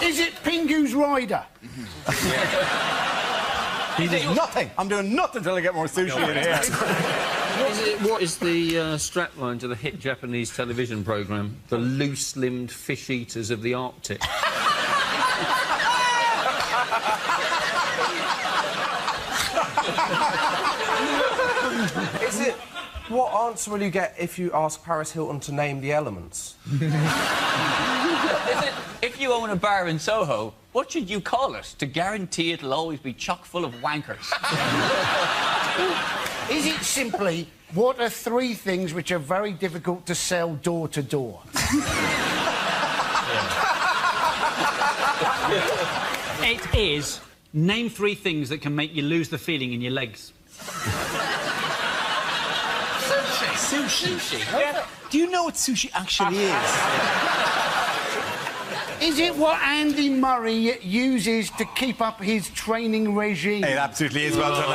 Is it Pingu's Rider? He did nothing. I'm doing nothing until I get more sushi in here. What is the strapline to the hit Japanese television programme? The loose-limbed fish-eaters of the Arctic. Is it what answer will you get if you ask Paris Hilton to name the elements? Is it, if you own a bar in Soho, what should you call it to guarantee it'll always be chock full of wankers? Is it simply what are three things which are very difficult to sell door to door? It is name three things that can make you lose the feeling in your legs. Sushi. Yeah. Do you know what sushi actually is? Is it what Andy Murray uses to keep up his training regime? It absolutely is. Well done.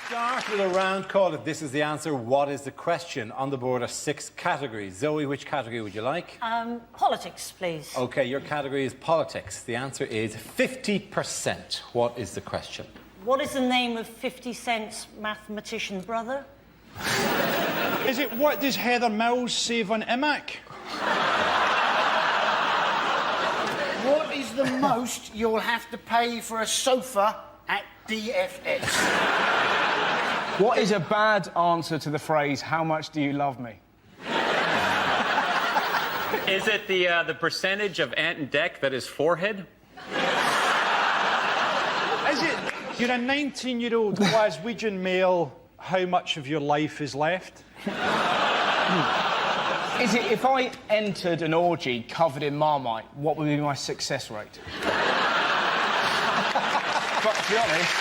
Start with a round call. If this is the answer, what is the question? On the board are 6 categories. Zoe, which category would you like? Politics, please. OK, your category is politics. The answer is 50%. What is the question? What is the name of 50 Cent's mathematician brother? Is it what does Heather Mills save on IMAC? What is the most you'll have to pay for a sofa at DFS? What is a bad answer to the phrase, how much do you love me? Is it the percentage of Ant and Dec that is forehead? Is it you're a 19-year-old Glaswegian male, how much of your life is left? Is it if I entered an orgy covered in Marmite, what would be my success rate? But to be honest,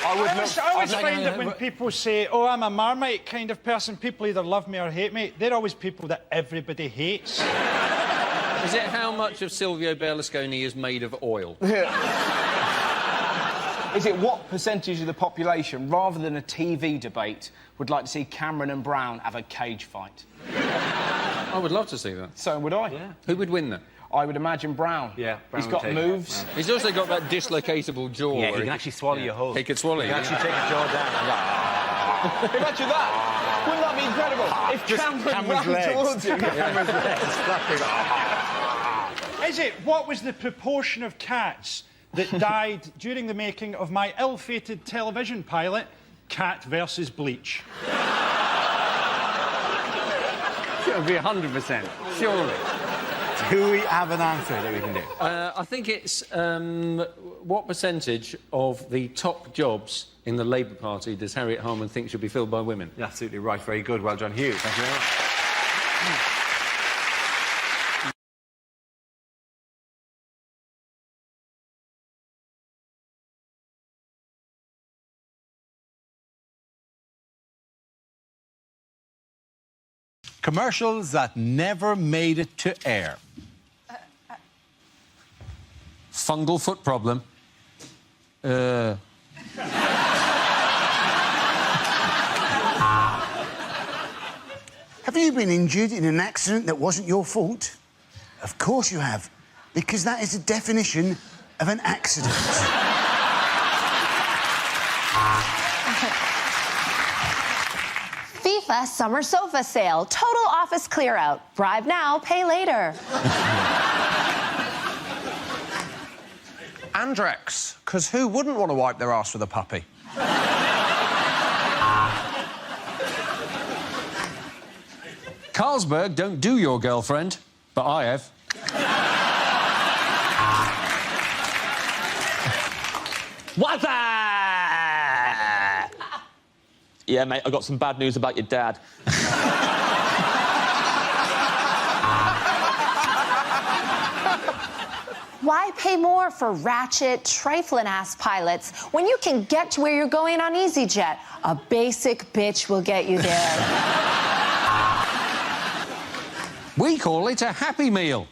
I always find that when people say, oh, I'm a Marmite kind of person, people either love me or hate me. They're always people that everybody hates. Is it how much of Silvio Berlusconi is made of oil? Is it what percentage of the population, rather than a TV debate, would like to see Cameron and Brown have a cage fight? I would love to see that. So would I. Yeah. Who would win then? I would imagine Brown. Yeah, Brown. He's got moves. Yeah. He's also got that dislocatable jaw. Yeah, he can actually swallow your whole. He could swallow you. He can actually take your jaw down. Imagine that. Wouldn't that be incredible? If Cameron ran towards you. Cameron's legs flapping. Is it what was the proportion of cats that died during the making of my ill-fated television pilot, Cat versus Bleach? It would be 100%, surely. Do we have an answer that we can do? I think it's what percentage of the top jobs in the Labour Party does Harriet Harman think should be filled by women? You're absolutely right. Very good. Well done, Hugh. Thank you very much. Commercials that never made it to air. Fungal foot problem. Have you been injured in an accident that wasn't your fault? Of course you have, because that is the definition of an accident. FIFA Summer Sofa Sale. Total office clear out. Bribe now, pay later. Andrex, because who wouldn't want to wipe their ass with a puppy? Carlsberg don't do your girlfriend, but I have. What's that? Yeah, mate, I got some bad news about your dad. Why pay more for ratchet, trifling-ass pilots when you can get to where you're going on EasyJet? A basic bitch will get you there. We call it a Happy Meal.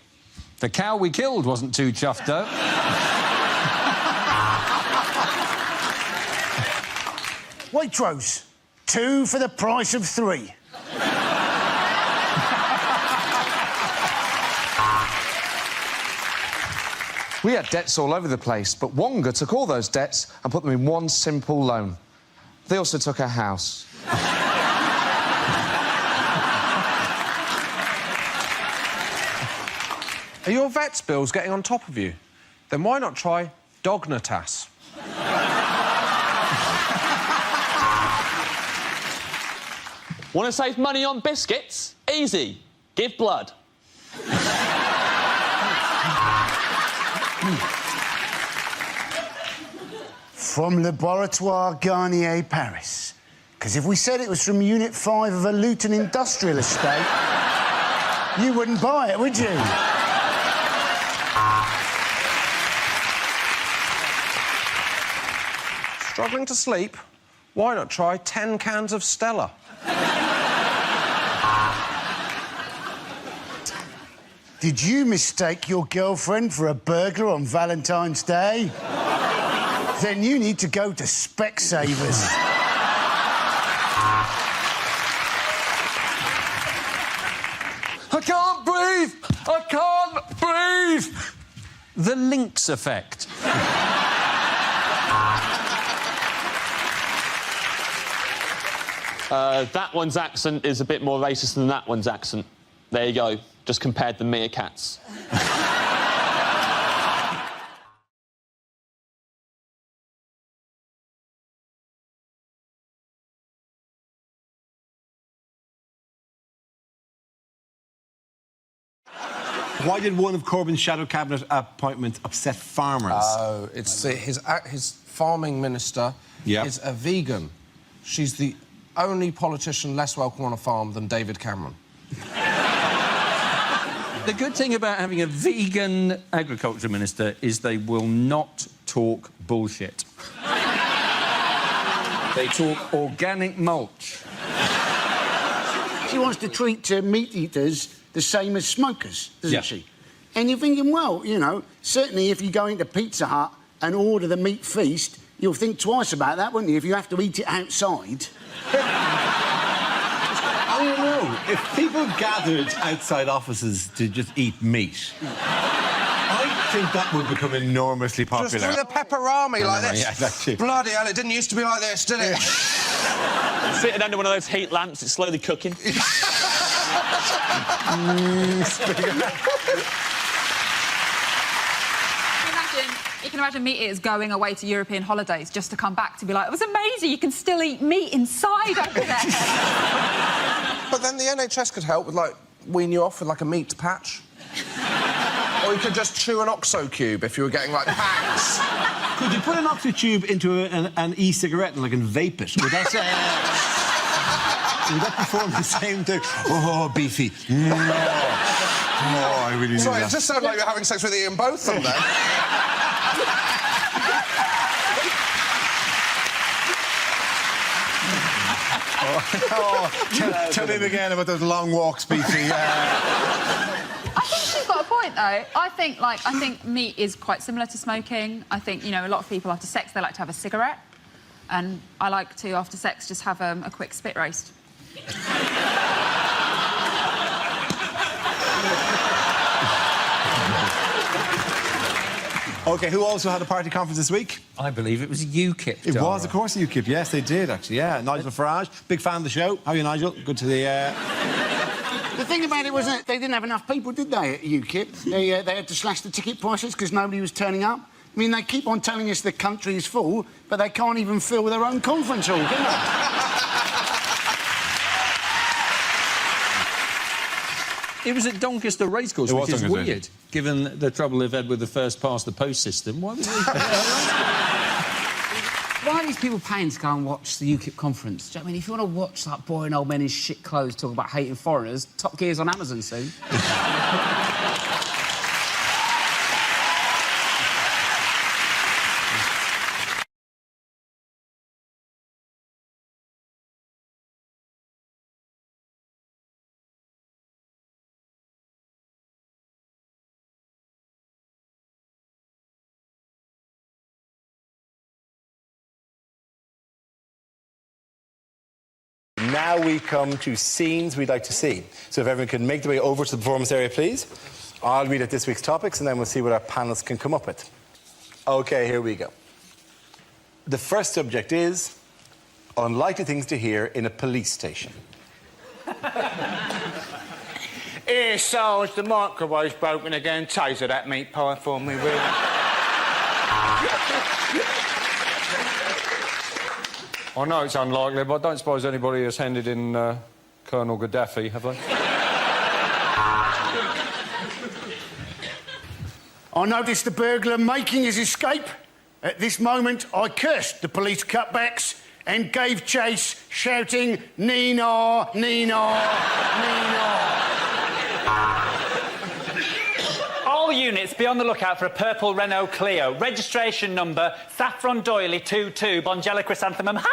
The cow we killed wasn't too chuffed, though. Waitrose, 2 for the price of 3. We had debts all over the place, but Wonga took all those debts and put them in one simple loan. They also took our house. Are your vet's bills getting on top of you? Then why not try Dognatas? Want to save money on biscuits? Easy. Give blood. From Laboratoire Garnier, Paris. Because if we said it was from Unit 5 of a Luton industrial estate, you wouldn't buy it, would you? Struggling to sleep? Why not try 10 cans of Stella? Did you mistake your girlfriend for a burglar on Valentine's Day? Then you need to go to Specsavers. I can't breathe! I can't breathe! The Lynx effect. That one's accent is a bit more racist than that one's accent. There you go. Just compared the meerkats. Why did one of Corbyn's shadow cabinet appointments upset farmers? Oh, it's his farming minister is a vegan. She's the only politician less welcome on a farm than David Cameron. The good thing about having a vegan agriculture minister is they will not talk bullshit. They talk organic mulch. She wants to treat meat eaters the same as smokers, doesn't she? And you're thinking, well, you know, certainly if you go into Pizza Hut and order the meat feast, you'll think twice about that, wouldn't you, if you have to eat it outside? I don't know. If people gathered outside offices to just eat meat, I think that would become enormously popular. Just do the pepperami like this. Yeah, exactly. Bloody hell, it didn't used to be like this, did it? Sitting under one of those heat lamps, it's slowly cooking. You can imagine meat eaters going away to European holidays just to come back to be like, it was amazing, you can still eat meat inside over there. But then the NHS could help with, like, wean you off with, like, a meat patch. Or you could just chew an OXO cube if you were getting, like, packs. Could you put an OXO tube into an e-cigarette and, like, and vape it? Would that perform the same thing? Oh, beefy. Oh, I really need Sorry, that. it just sounded like you're having sex with Ian Botham then. Tell him again about those long walks, beefy. I think she's got a point, though. I think meat is quite similar to smoking. I think, you know, a lot of people after sex, they like to have a cigarette. And I like to, after sex, just have a quick spit roast. OK, who also had a party conference this week? I believe it was UKIP. It was, of course, UKIP. Yes, they did, actually, yeah. Nigel Farage, big fan of the show. How are you, Nigel? Good to the... The thing about it was that they didn't have enough people, did they, at UKIP? They had to slash the ticket prices because nobody was turning up. I mean, they keep on telling us the country is full, but they can't even fill their own conference hall, can they? It was at Doncaster Racecourse, which is weird, given the trouble they've had with the first-past-the-post system. Why was Why are these people paying to go and watch the UKIP conference? Do you know what I mean? If you want to watch, like, boring old men in shit clothes talking about hating foreigners, Top Gear's on Amazon soon. Now we come to scenes we'd like to see. So if everyone can make their way over to the performance area, please. I'll read out this week's topics, and then we'll see what our panellists can come up with. OK, here we go. The first subject is unlikely things to hear in a police station. Here, Sarge, the microwave's broken again. Taser that meat pie for me, will you? I know it's unlikely, but I don't suppose anybody has handed in Colonel Gaddafi, have they? I noticed the burglar making his escape. At this moment, I cursed the police cutbacks and gave chase, shouting, Nina, Nina, Nina. All units, be on the lookout for a purple Renault Clio. Registration number, Saffron Doily 22, Bongella Chrysanthemum. Hiya!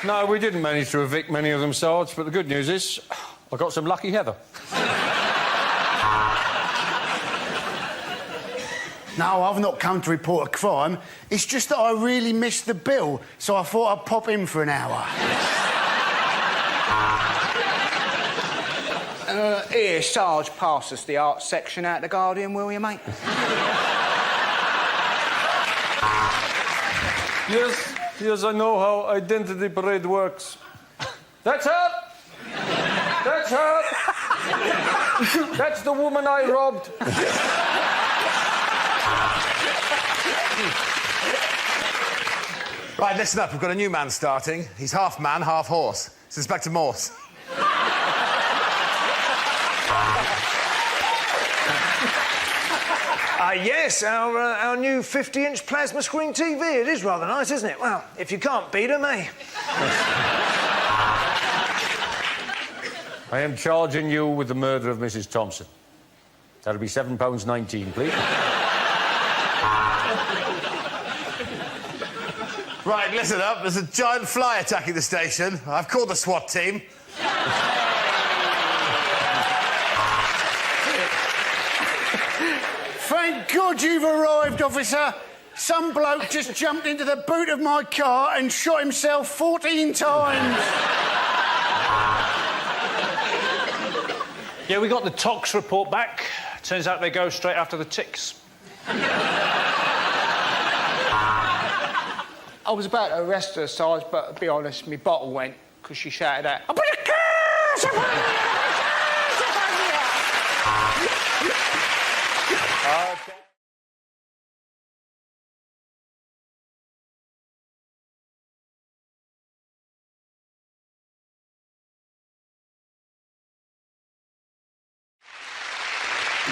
No, we didn't manage to evict many of them, Sarge, but the good news is I got some lucky heather. No, I've not come to report a crime. It's just that I really missed the bill, so I thought I'd pop in for an hour. Here, Sarge, pass us the art section out the Guardian, will you, mate? Yes, I know how identity parade works. That's her! That's her! That's the woman I robbed. Right, listen up. We've got a new man starting. He's half man, half horse. It's Inspector Morse. Yes, our new 50-inch plasma screen TV. It is rather nice, isn't it? Well, if you can't beat them, eh? I am charging you with the murder of Mrs. Thompson. That'll be £7.19, please. Right, listen up. There's a giant fly attacking the station. I've called the SWAT team. Thank God you've arrived, officer. Some bloke just jumped into the boot of my car and shot himself 14 times. Yeah, we got the tox report back. Turns out they go straight after the ticks. I was about to arrest her, Sarge, but to be honest, my bottle went because she shouted out, "I put a curse upon you!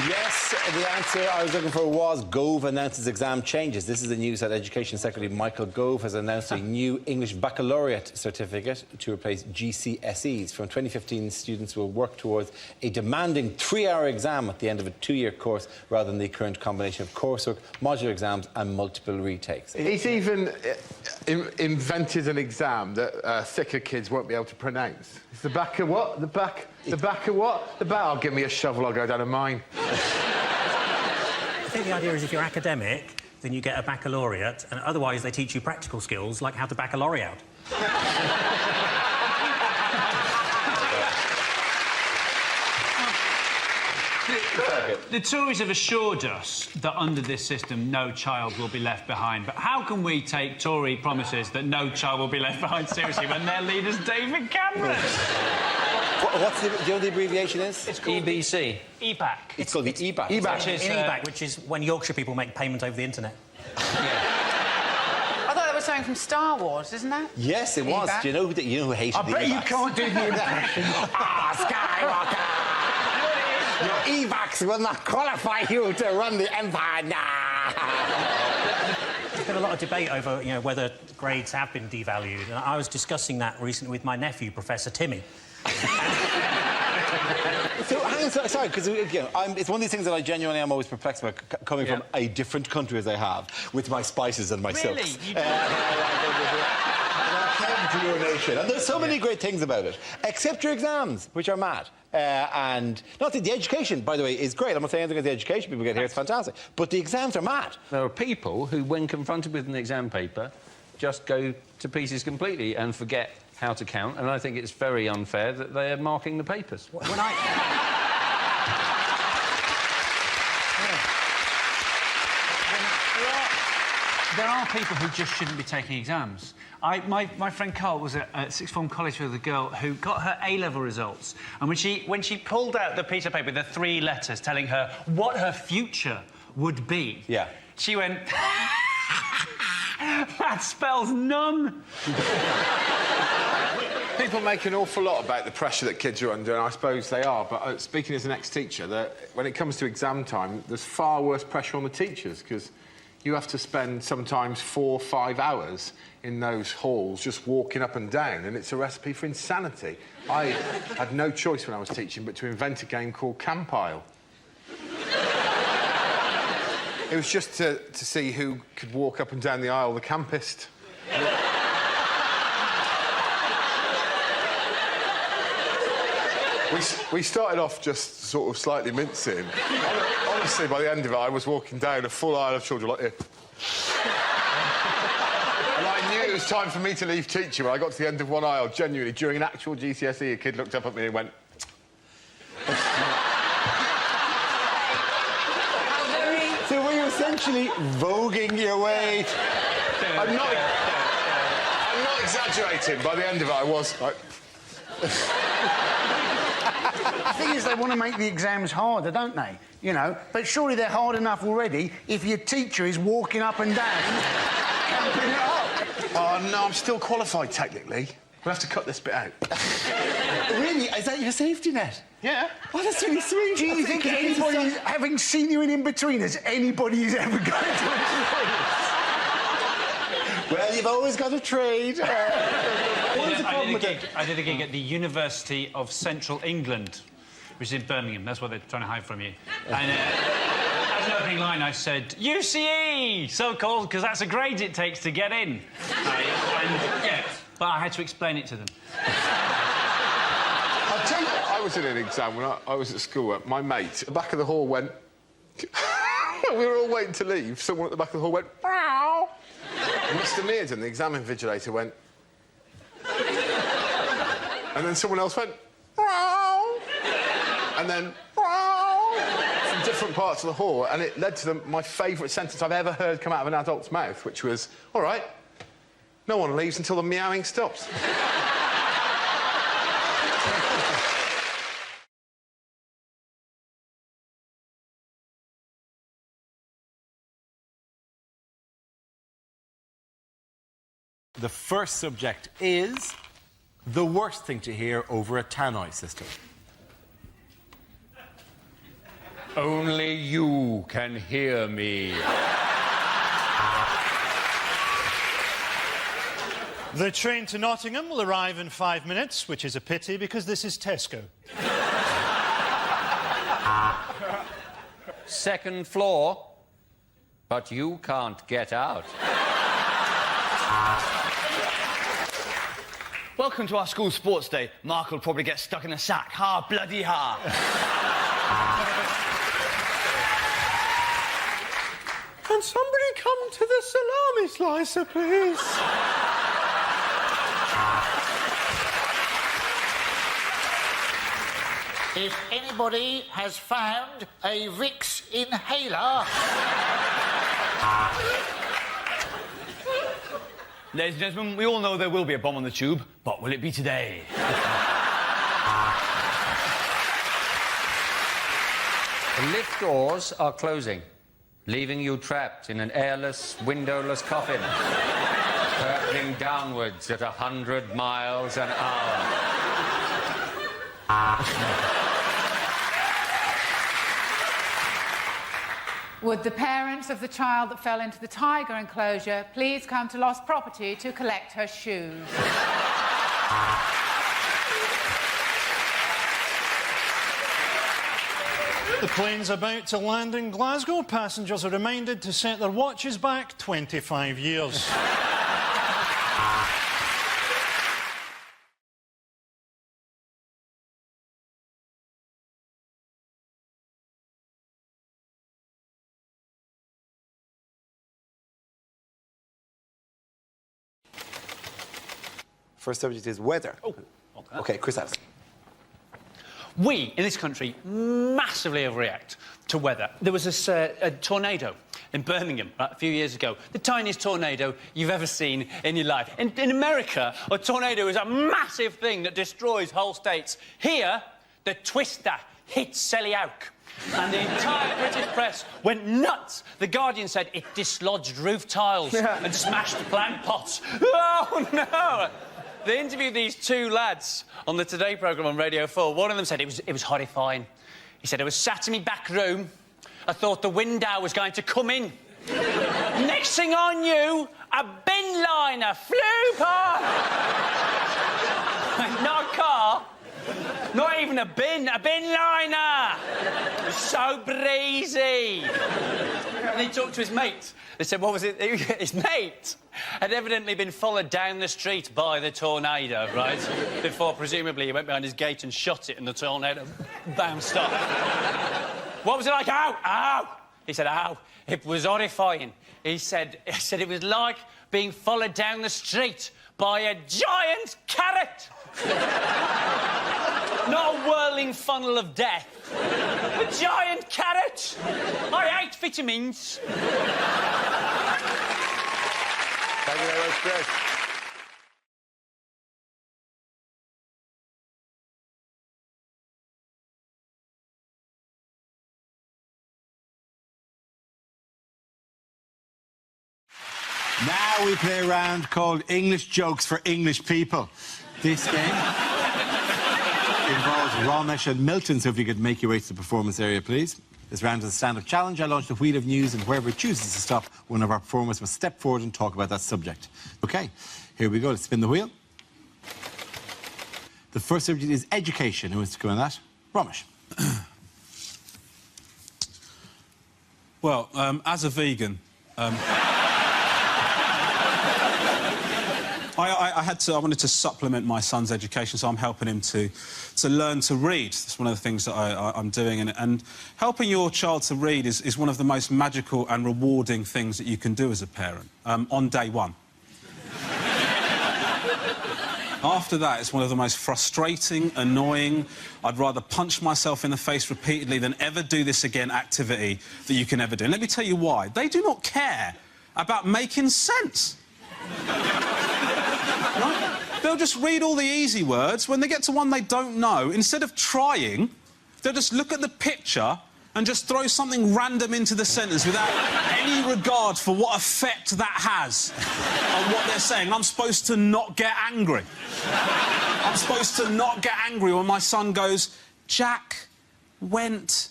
Yes, the answer I was looking for was Gove announces exam changes. This is the news that Education Secretary Michael Gove has announced a new English baccalaureate certificate to replace GCSEs. From 2015, students will work towards a demanding 3-hour exam at the end of a 2-year course rather than the current combination of coursework, modular exams and multiple retakes. He's even invented an exam that thicker kids won't be able to pronounce. It's the back of what? The back of what? The back. Oh, give me a shovel, I'll go down a mine. I think the idea is if you're academic, then you get a baccalaureate, and otherwise they teach you practical skills like how to baccalaureate. The Tories have assured us that under this system no child will be left behind. But how can we take Tory promises that no child will be left behind seriously when their leader's David Cameron? What's the, do you know what the abbreviation is? It's called EBC. EBAC. It's called the EBAC. EBAC, which is when Yorkshire people make payment over the internet. I thought that was something from Star Wars, isn't that? Yes, it was. Do you know who hated the EBACs? I bet you can't do the impression. Skywalker! Your EBACs will not qualify you to run the Empire now. There's been a lot of debate over, whether grades have been devalued, and I was discussing that recently with my nephew, Professor Timmy. So, hang on, sorry, because it's one of these things that I genuinely am always perplexed about, coming from a different country as I have, with my spices and my silks. To your nation. And there's so many great things about it, except your exams, which are mad. And not that the education, by the way, is great. I'm not saying anything about the education people get here, it's fantastic. But the exams are mad. There are people who, when confronted with an exam paper, just go to pieces completely and forget how to count, and I think it's very unfair that they are marking the papers. There are people who just shouldn't be taking exams. My friend Carl was at sixth form college with a girl who got her A-level results, and when she pulled out the piece of paper, the 3 letters telling her what her future would be, she went, that spells none. People make an awful lot about the pressure that kids are under, and I suppose they are, but speaking as an ex-teacher, when it comes to exam time, there's far worse pressure on the teachers, because you have to spend sometimes 4 or 5 hours in those halls just walking up and down, and it's a recipe for insanity. I had no choice when I was teaching but to invent a game called Campile. It was just to see who could walk up and down the aisle the campest. We started off just sort of slightly mincing. Honestly, by the end of it, I was walking down a full aisle of children like this. And I knew it was time for me to leave teaching when I got to the end of one aisle, genuinely. During an actual GCSE, a kid looked up at me and went... So were you essentially voguing your way? I'm not exaggerating. By the end of it, I was like... The thing is, they want to make the exams harder, don't they? You know, but surely they're hard enough already if your teacher is walking up and down, camping it up. Oh, no, I'm still qualified, technically. We'll have to cut this bit out. Really? Is that your safety net? Yeah. Oh, that's really sweet. Do you think anybody, having seen you in betweeners, anybody's ever going to employ this? Well, you've always got to trade. What was the problem with it? I did a gig at the University of Central England, which is in Birmingham. That's what they're trying to hide from you. And as an opening line, I said, UCE, so called because that's a grade it takes to get in. But I had to explain it to them. I'll tell you, I was in an exam when I was at school. My mate, at the back of the hall went... we were all waiting to leave. Someone at the back of the hall went... Bow. Mr. Mearden, the exam invigilator, went... and then someone else went... Bow. And then... Bow. From different parts of the hall, and it led to my favourite sentence I've ever heard come out of an adult's mouth, which was, all right, no one leaves until the meowing stops. The first subject is the worst thing to hear over a tannoy system. Only you can hear me. The train to Nottingham will arrive in 5 minutes, which is a pity because this is Tesco. Second floor, but you can't get out. Welcome to our school sports day. Mark will probably get stuck in a sack. Ha, bloody ha. Can somebody come to the salami slicer, please? If anybody has found a Vicks inhaler... Ladies and gentlemen, we all know there will be a bomb on the tube, but will it be today? The lift doors are closing, leaving you trapped in an airless, windowless coffin, hurtling downwards at 100 miles an hour. Would the parents of the child that fell into the tiger enclosure please come to Lost Property to collect her shoes? The plane's about to land in Glasgow. Passengers are reminded to set their watches back 25 years. First subject is weather. Oh, OK, Chris Evans. We, in this country, massively overreact to weather. There was this a tornado in Birmingham a few years ago, the tiniest tornado you've ever seen in your life. In America, a tornado is a massive thing that destroys whole states. Here, the twister hit Selly Oak. And the entire British press went nuts. The Guardian said it dislodged roof tiles and smashed plant pots. Oh, no! They interviewed these two lads on the Today programme on Radio 4. One of them said it was horrifying. He said, I was sat in my back room. I thought the window was going to come in. Next thing I knew, a bin liner flew past. Not a car, not even even a bin liner. It was so breezy. And he talked to his mate. They said, what was it? His mate had evidently been followed down the street by the tornado, right? Before, presumably, he went behind his gate and shot it and the tornado bounced off. What was it like? Ow! Ow! He said, ow. It was horrifying. He said it was like being followed down the street by a giant carrot. Not a whirling funnel of death. A giant carrot. I hate vitamins. Thank you very much, Chris. Now we play a round called English Jokes for English People. This game involves Ramesh and Milton, so if you could make your way to the performance area, please. This round is a stand-up challenge. I launch the wheel of news, and whoever chooses to stop, one of our performers must step forward and talk about that subject. OK, here we go. Let's spin the wheel. The first subject is education. Who wants to go on that? Ramesh. Well, as a vegan... I wanted to supplement my son's education, so I'm helping him to learn to read. That's one of the things that I'm doing. And helping your child to read is one of the most magical and rewarding things that you can do as a parent, on day one. After that, it's one of the most frustrating, annoying, I'd rather punch myself in the face repeatedly than ever do this again activity that you can ever do. And let me tell you why. They do not care about making sense. Right? They'll just read all the easy words. When they get to one they don't know, instead of trying, they'll just look at the picture and just throw something random into the sentence without any regard for what effect that has on what they're saying. I'm supposed to not get angry. I'm supposed to not get angry when my son goes, Jack went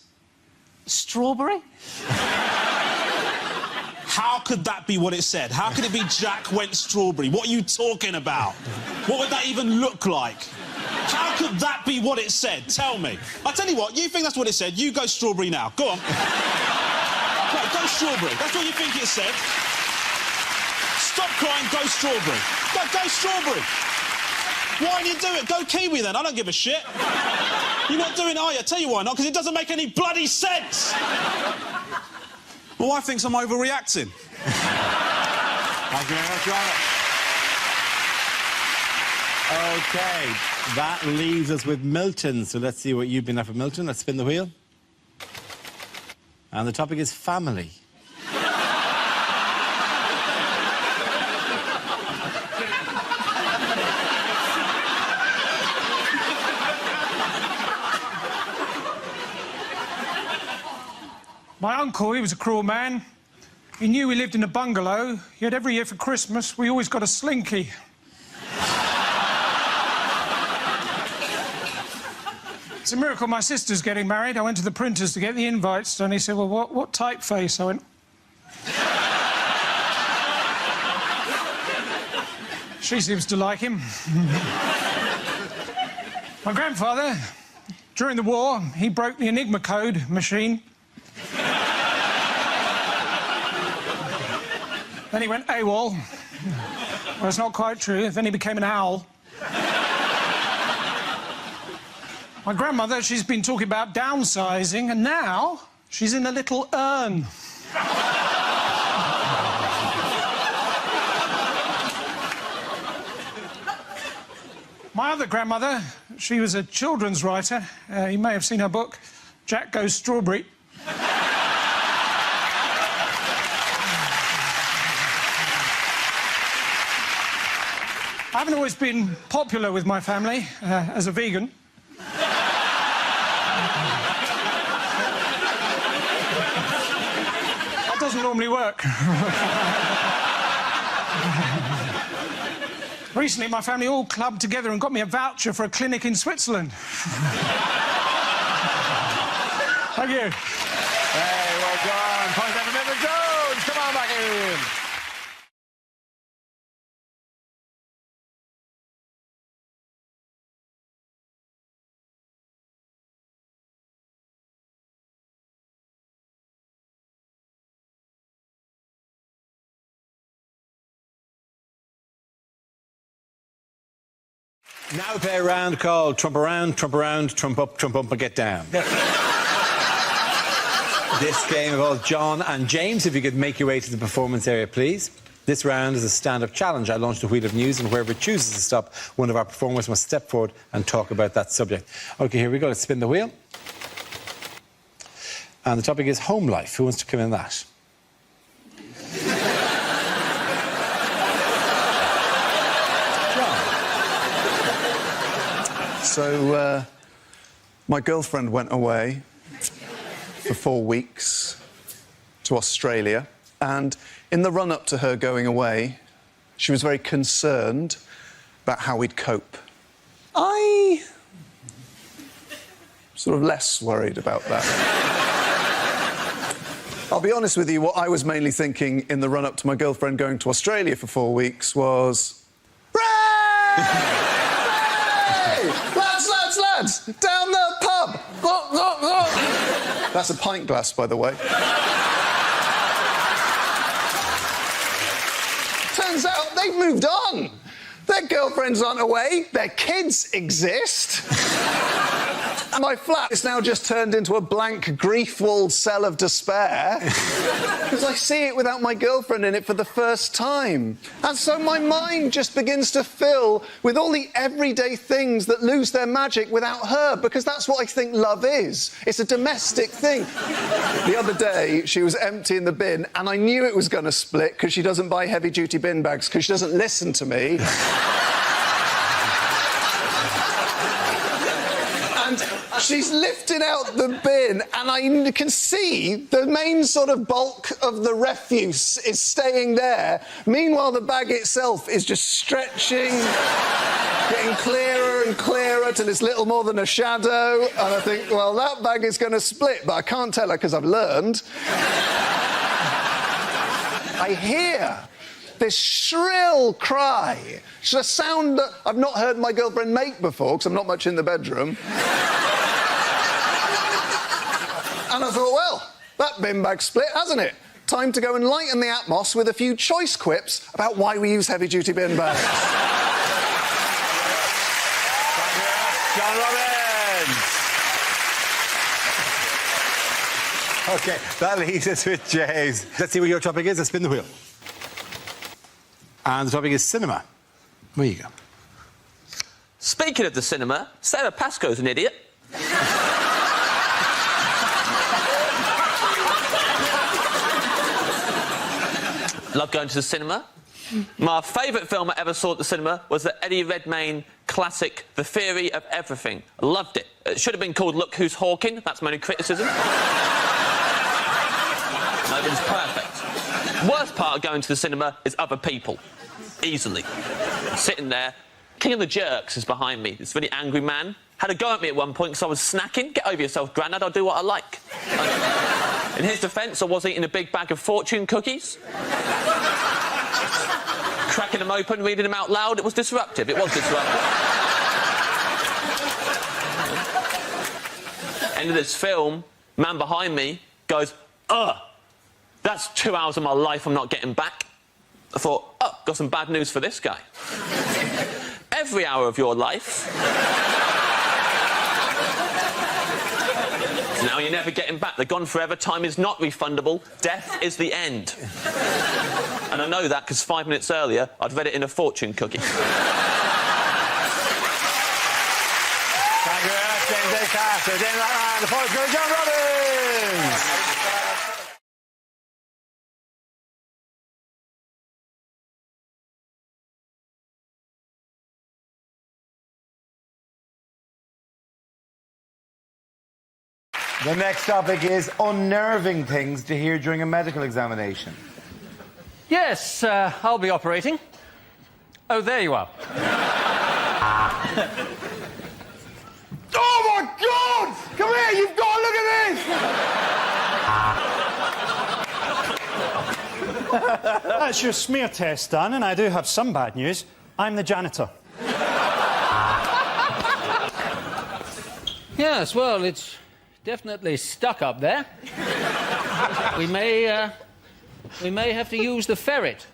strawberry? How could that be what it said? How could it be Jack went strawberry? What are you talking about? What would that even look like? How could that be what it said? Tell me. I'll tell you what, you think that's what it said, you go strawberry now. Go on. No, go strawberry. That's what you think it said. Stop crying, go strawberry. Go strawberry. Why didn't you do it? Go kiwi then, I don't give a shit. You're not doing it, are you? I'll tell you why not, because it doesn't make any bloody sense. My wife thinks I'm overreacting. Thank you very much, Robert. OK, that leaves us with Milton. So let's see what you've been after, Milton. Let's spin the wheel. And the topic is family. My uncle, he was a cruel man. He knew we lived in a bungalow, yet every year for Christmas we always got a slinky. It's a miracle my sister's getting married. I went to the printers to get the invites, and he said, well, what typeface? I went... She seems to like him. My grandfather, during the war, he broke the Enigma code machine. Then he went AWOL. Well, it's not quite true. Then he became an owl. My grandmother, she's been talking about downsizing, and now she's in a little urn. My other grandmother, she was a children's writer. You may have seen her book, Jack Goes Strawberry. I haven't always been popular with my family as a vegan. That doesn't normally work. Recently, my family all clubbed together and got me a voucher for a clinic in Switzerland. Thank you. Hey, well done. Point over Mr. Jones. Come on back in. Now we play a round called Trump Around, Trump Around, Trump Up, and Get Down. This game involves John and James. If you could make your way to the performance area, please. This round is a stand-up challenge. I launched a wheel of news, and whoever it chooses to stop, one of our performers must step forward and talk about that subject. OK, here we go. Let's spin the wheel. And the topic is home life. Who wants to come in that? So, my girlfriend went away for 4 weeks to Australia, and in the run-up to her going away, she was very concerned about how we'd cope. I sort of less worried about that. I'll be honest with you, what I was mainly thinking in the run-up to my girlfriend going to Australia for 4 weeks was... Lads, down the pub! That's a pint glass, by the way. Turns out they've moved on. Their girlfriends aren't away, their kids exist. And my flat is now just turned into a blank, grief-walled cell of despair because I see it without my girlfriend in it for the first time. And so my mind just begins to fill with all the everyday things that lose their magic without her, because that's what I think love is. It's a domestic thing. The other day, she was emptying the bin, and I knew it was going to split because she doesn't buy heavy-duty bin bags because she doesn't listen to me. She's lifted out the bin, and I can see the main sort of bulk of the refuse is staying there. Meanwhile, the bag itself is just stretching, getting clearer and clearer till it's little more than a shadow. And I think, well, that bag is going to split, but I can't tell her because I've learned. I hear this shrill cry. It's a sound that I've not heard my girlfriend make before, because I'm not much in the bedroom. And I thought, well, that bin bag split, hasn't it? Time to go and lighten the atmos with a few choice quips about why we use heavy-duty bin bags. John Robbins. OK, that leaves us with James. Let's see what your topic is. Let's spin the wheel. And the topic is cinema. Where you go? Speaking of the cinema, Sarah Pascoe's an idiot. Love going to the cinema. My favourite film I ever saw at the cinema was the Eddie Redmayne classic, The Theory of Everything. I loved it. It should have been called Look Who's Hawking. That's my only criticism. No, it was perfect. Worst part of going to the cinema is other people. Easily. Sitting there. King of the Jerks is behind me. This really angry man. Had a go at me at one point because I was snacking. Get over yourself, Grandad. I'll do what I like. In his defence, I was eating a big bag of fortune cookies. Cracking them open, reading them out loud. It was disruptive. It was disruptive. End of this film, man behind me goes, ugh, that's 2 hours of my life I'm not getting back. I thought, oh, got some bad news for this guy. Every hour of your life. Now you're never getting back. They're gone forever. Time is not refundable. Death is the end. And I know that because 5 minutes earlier, I'd read it in a fortune cookie. Thank you very much, James A. Carter. James Ryan, the fourth goes John Robbins. The next topic is unnerving things to hear during a medical examination. Yes, I'll be operating. Oh, there you are. Oh, my God! Come here, you've got to look at this! That's your smear test done, and I do have some bad news. I'm the janitor. Yes, well, it's definitely stuck up there. We may have to use the ferret.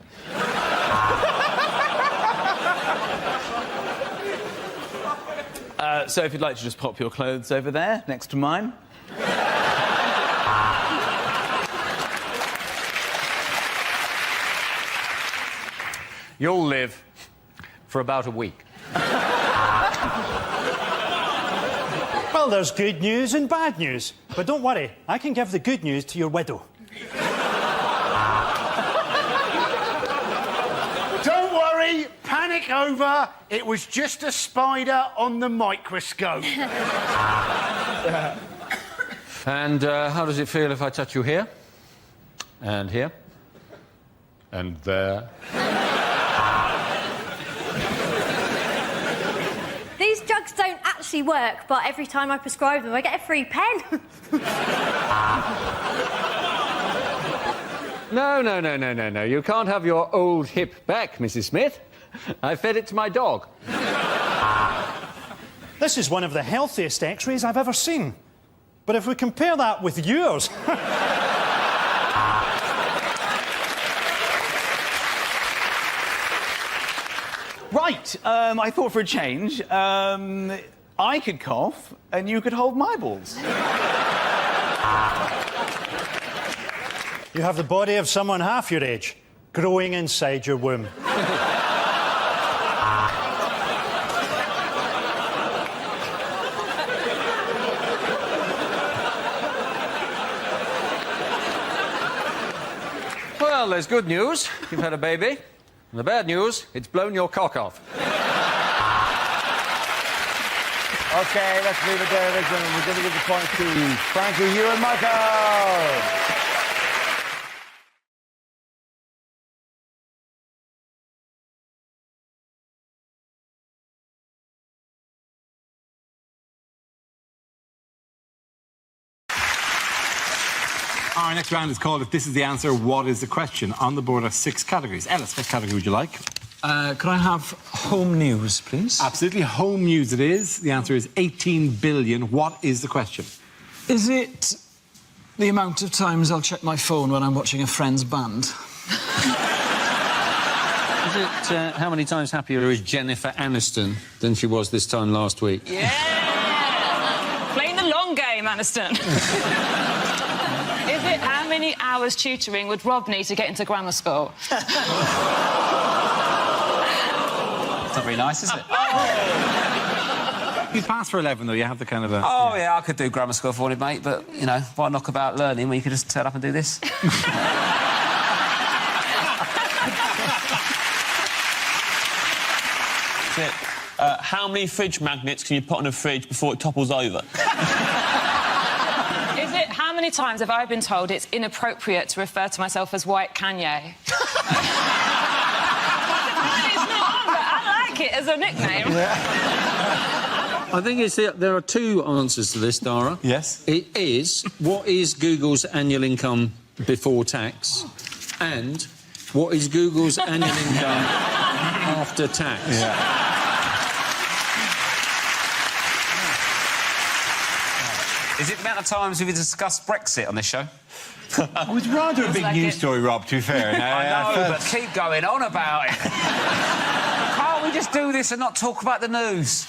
So if you'd like to just pop your clothes over there, next to mine. You'll live for about a week. Well, there's good news and bad news. But don't worry, I can give the good news to your widow. Don't worry, panic over. It was just a spider on the microscope. And how does it feel if I touch you here? And here? And there? These drugs don't actually work, but every time I prescribe them, I get a free pen. No. You can't have your old hip back, Mrs. Smith. I fed it to my dog. This is one of the healthiest x-rays I've ever seen. But if we compare that with yours... Right, I thought for a change, I could cough and you could hold my balls. You have the body of someone half your age, growing inside your womb. Well, there's good news. You've had a baby. And the bad news, it's blown your cock off. OK, let's leave it there, Richard, and we're going to give the point to Frankie, you and Michael. Our next round is called If This Is the Answer, What Is the Question? On the board are 6 categories. Ellis, what category would you like? Could I have home news, please? Absolutely. Home news it is. The answer is 18 billion. What is the question? Is it the amount of times I'll check my phone when I'm watching a friend's band? Is it how many times happier is Jennifer Aniston than she was this time last week? Yeah! Playing the long game, Aniston. Is it how many hours tutoring would Rob need to get into grammar school? It's not very nice, is it? You passed for 11, though. You have the kind of a... Oh, yeah, I could do grammar school for you, mate, but, you know, why knock about learning when you could just turn up and do this? How many fridge magnets can you put on a fridge before it topples over? Is it how many times have I been told it's inappropriate to refer to myself as White Kanye? It's not, but I like it as a nickname. I think there are 2 answers to this, Dara. Yes. It is, what is Google's annual income before tax? And what is Google's annual income after tax? Yeah. Is it the amount of times we've discussed Brexit on this show? It was rather a big news story, Rob, to be fair. I know, but keep going on about it. Can't we just do this and not talk about the news?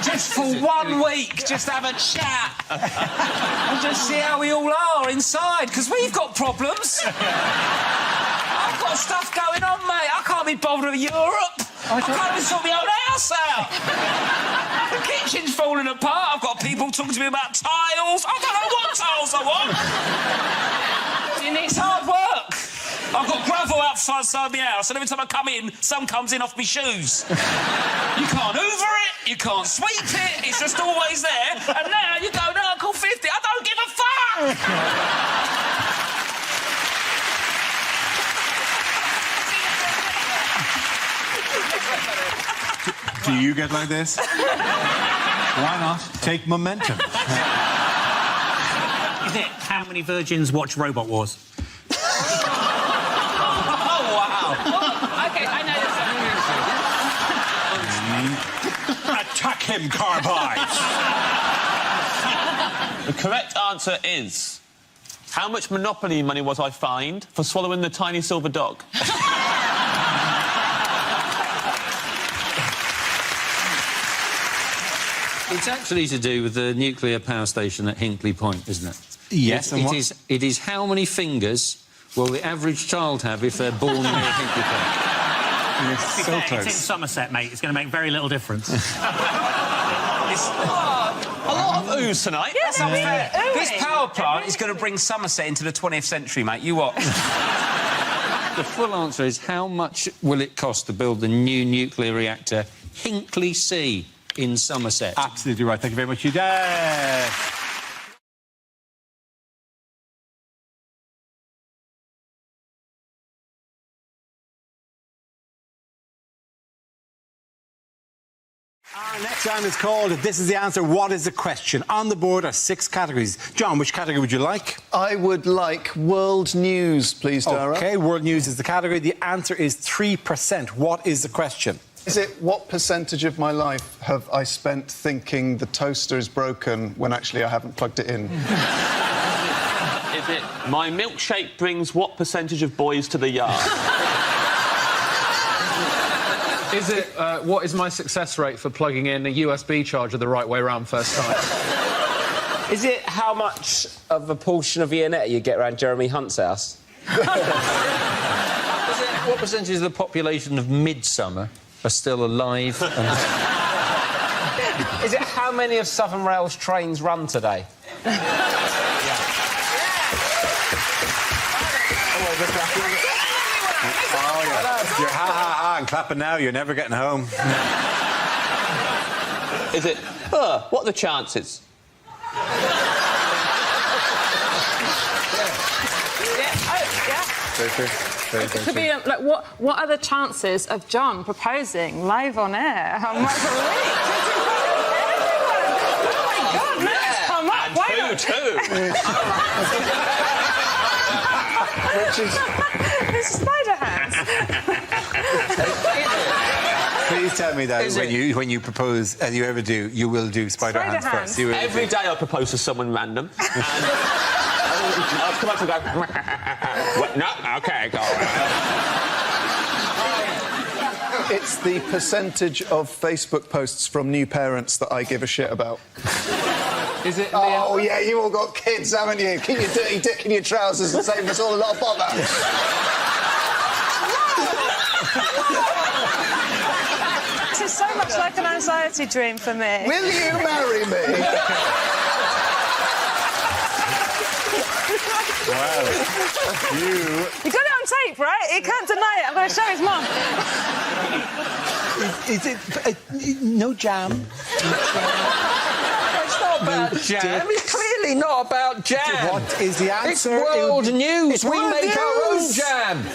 Just for 1 week, just have a chat. And just see how we all are inside, because we've got problems. I've got stuff going on, mate. I can't be bothered with Europe. I can't even sort my own house out. The kitchen's falling apart. I've got people talking to me about tiles. I don't know what tiles I want. It's hard work. I've got gravel outside my house, and every time I come in, some comes in off my shoes. You can't hoover it, you can't sweep it, it's just always there. And now you go to Article 50. I don't give a fuck! Do you get like this? Why not? Take momentum. Is it how many virgins watch Robot Wars? Oh, wow. OK, I know this. Attack him, Carbide! The correct answer is... How much Monopoly money was I fined for swallowing the tiny silver dog? It's actually to do with the nuclear power station at Hinkley Point, isn't it? Yes, and it is how many fingers will the average child have if they're born near Hinkley Point? It's so It's in Somerset, mate. It's going to make very little difference. A lot of oohs tonight. Yeah, they're really oohing. This power plant is going to bring Somerset into the 20th century, mate. You watch. The full answer is how much will it cost to build the new nuclear reactor Hinkley C in Somerset? Absolutely right. Thank you very much, you guys. Our next round is called This Is the Answer, What is the Question? On the board are 6 categories. John, which category would you like? I would like world news, please, Dara. OK, world news is the category. The answer is 3%. What is the question? Is it what percentage of my life have I spent thinking the toaster is broken when actually I haven't plugged it in? Is it my milkshake brings what percentage of boys to the yard? Is it, what is my success rate for plugging in a USB charger the right way around first time? Is it how much of a portion of Viennetta you get around Jeremy Hunt's house? What percentage of the population of Midsummer are still alive? Is it how many of Southern Rail's trains run today? Oh, yeah. You're ha and clapping now. You're never getting home. Is it, what are the chances? Very true. It could be like, what are the chances of John proposing live on air? How much a week? Oh my God, let's come up. Why not? Which is... It's spider hands. Please tell me that when you propose, and you ever do, you will do spider hands first. You will Every day I propose to someone random. And I'll come up and go... No, OK, go on. It's the percentage of Facebook posts from new parents that I give a shit about. Is it... Oh, yeah, you all got kids, haven't you? Keep your dirty dick in your trousers and save us all a lot of bother. This is so much like an anxiety dream for me. Will you marry me? Wow. You got it on tape, right? He can't deny it. I'm going to show his mum. Is it no jam? It's not about jam. It's clearly not about jam. What is the answer? It's world news. It's we world make our own news. jam.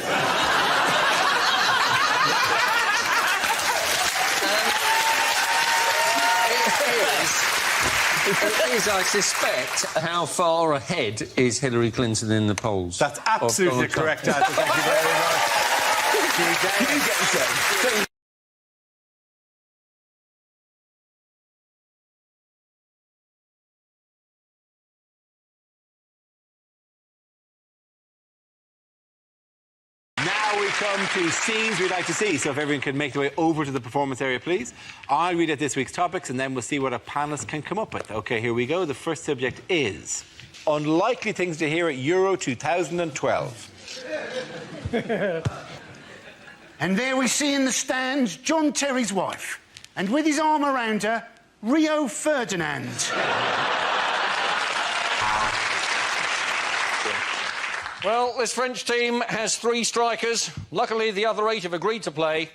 It is, I suspect, how far ahead is Hillary Clinton in the polls? That's absolutely correct answer. Thank you very much. You get the same. Now we come to scenes we'd like to see. So if everyone can make their way over to the performance area, please. I'll read out this week's topics and then we'll see what our panellists can come up with. OK, here we go. The first subject is unlikely things to hear at Euro 2012. And there we see in the stands John Terry's wife, and with his arm around her, Rio Ferdinand. Well, this French team has 3 strikers. Luckily, the other 8 have agreed to play.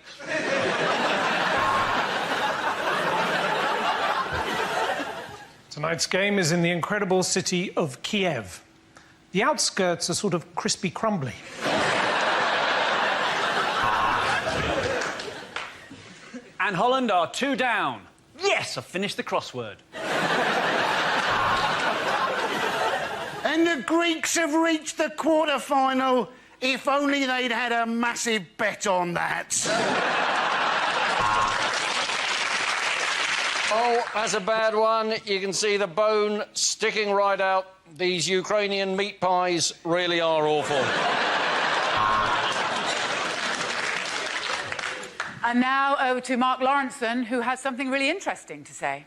Tonight's game is in the incredible city of Kiev. The outskirts are sort of crispy crumbly. And Holland are 2 down. Yes, I've finished the crossword. And the Greeks have reached the quarter-final. If only they'd had a massive bet on that. Oh, that's a bad one. You can see the bone sticking right out. These Ukrainian meat pies really are awful. And now over to Mark Lawrenson, who has something really interesting to say.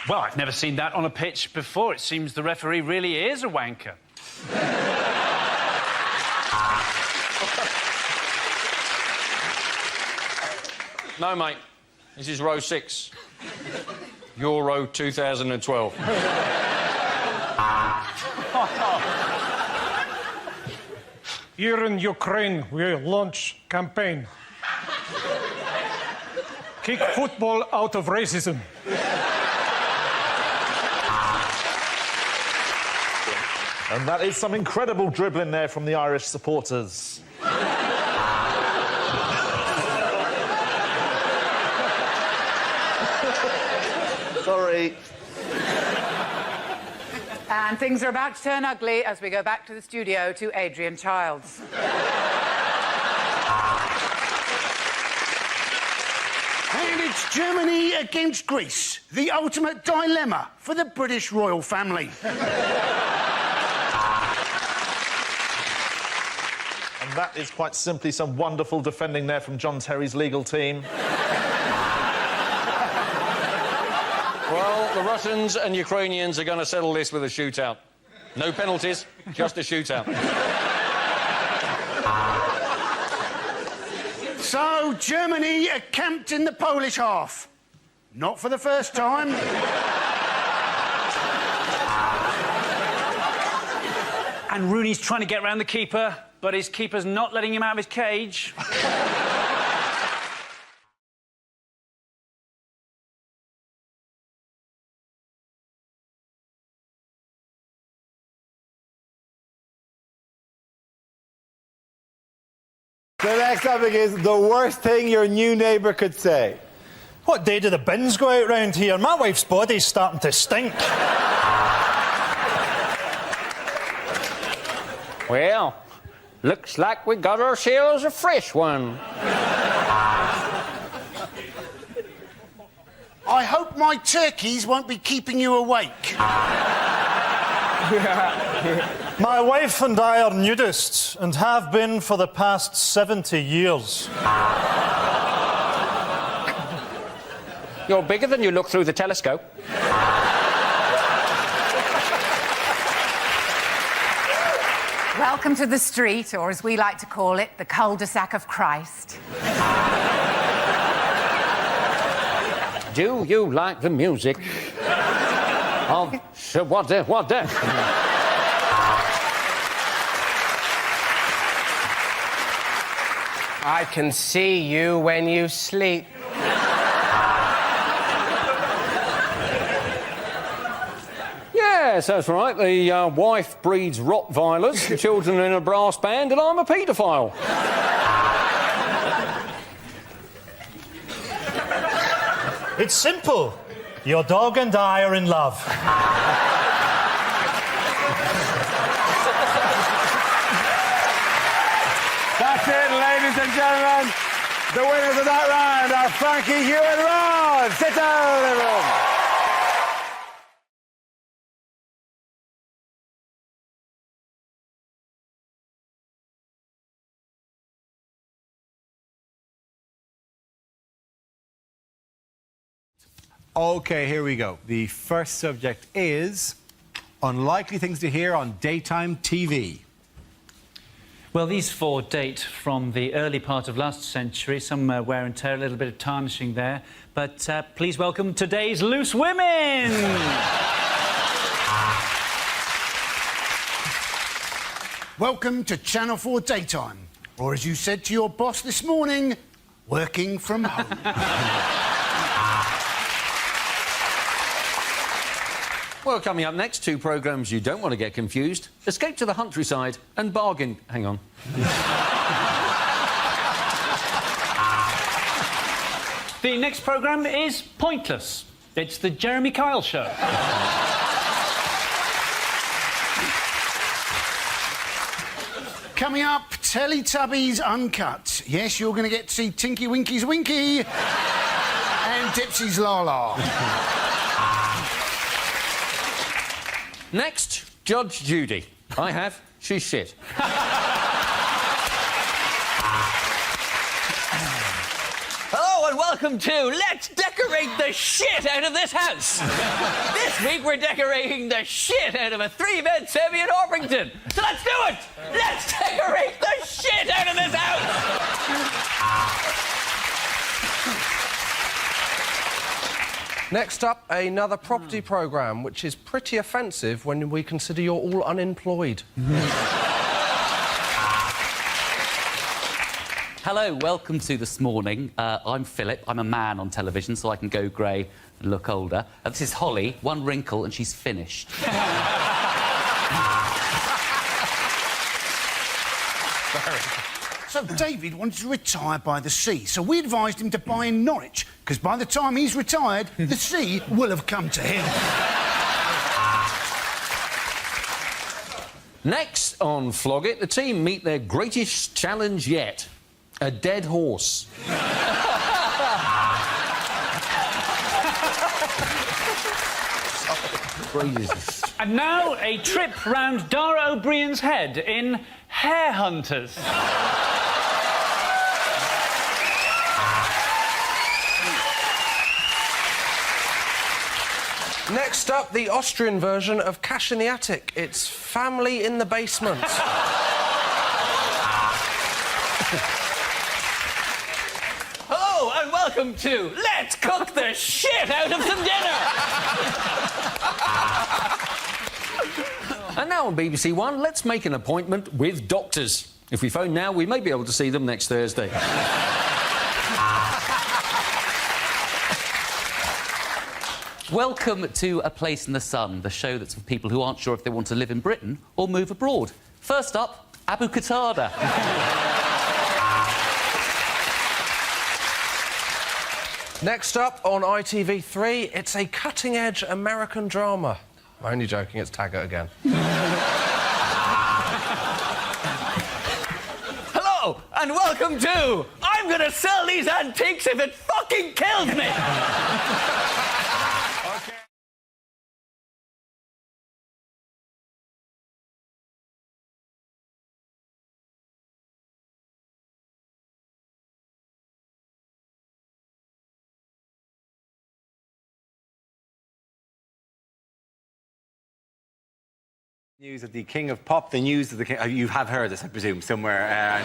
Well, I've never seen that on a pitch before. It seems the referee really is a wanker. No, mate. This is row 6. Euro 2012. Here in Ukraine, we launch campaign. Kick football out of racism. And that is some incredible dribbling there from the Irish supporters. Sorry. And things are about to turn ugly as we go back to the studio to Adrian Childs. And it's Germany against Greece, the ultimate dilemma for the British royal family. And that is quite simply some wonderful defending there from John Terry's legal team. Well, the Russians and Ukrainians are going to settle this with a shootout. No penalties, just a shootout. So, Germany are camped in the Polish half. Not for the first time. And Rooney's trying to get around the keeper, but his keeper's not letting him out of his cage. The next topic is the worst thing your new neighbour could say. What day do the bins go out round here? My wife's body's starting to stink. Well, looks like we got ourselves a fresh one. I hope my turkeys won't be keeping you awake. My wife and I are nudists and have been for the past 70 years. You're bigger than you look through the telescope. Welcome to the street, or as we like to call it, the cul-de-sac of Christ. Do you like the music of what? I can see you when you sleep. Yes, that's right. The wife breeds Rottweilers, the children are in a brass band, and I'm a paedophile. It's simple. Your dog and I are in love. That's it, ladies and gentlemen. The winners of that round are Frankie, Hugh and Ron. Sit down, everyone. OK, here we go. The first subject is unlikely things to hear on daytime TV. Well, these four date from the early part of last century. Some wear and tear, a little bit of tarnishing there. But please welcome today's loose women! Welcome to Channel 4 Daytime, or as you said to your boss this morning, working from home. Well, coming up next, two programmes you don't want to get confused. Escape to the Countryside and Bargain... Hang on. The next programme is Pointless. It's the Jeremy Kyle Show. Coming up, Teletubbies Uncut. Yes, you're going to get to see Tinky Winky's Winky and Dipsy's La La. Next, Judge Judy. I have. She's shit. Hello and welcome to Let's Decorate the Shit Out of This House. This week we're decorating the shit out of a 3-bed semi in Orpington. So let's do it! Let's decorate the shit out of this house! Next up, another property programme, which is pretty offensive when we consider you're all unemployed. Hello, welcome to This Morning. I'm Philip. I'm a man on television, so I can go grey and look older. This is Holly, one wrinkle, and she's finished. So David wanted to retire by the sea, so we advised him to buy in Norwich, because by the time he's retired, the sea will have come to him. Next on Flog It, the team meet their greatest challenge yet. A dead horse. And now a trip round Dara O'Brien's head in Hair Hunters. Next up, the Austrian version of Cash in the Attic. It's Family in the Basement. Hello and welcome to Let's Cook the Shit Out of Some Dinner! And now on BBC One, let's make an appointment with doctors. If we phone now, we may be able to see them next Thursday. Welcome to A Place in the Sun, the show that's for people who aren't sure if they want to live in Britain or move abroad. First up, Abu Qatada. Next up on ITV3, it's a cutting-edge American drama. I'm only joking, it's Taggart again. Hello and welcome to I'm gonna sell these antiques if it fucking kills me! News of the King of Pop, the news of the King... you have heard this, I presume, somewhere.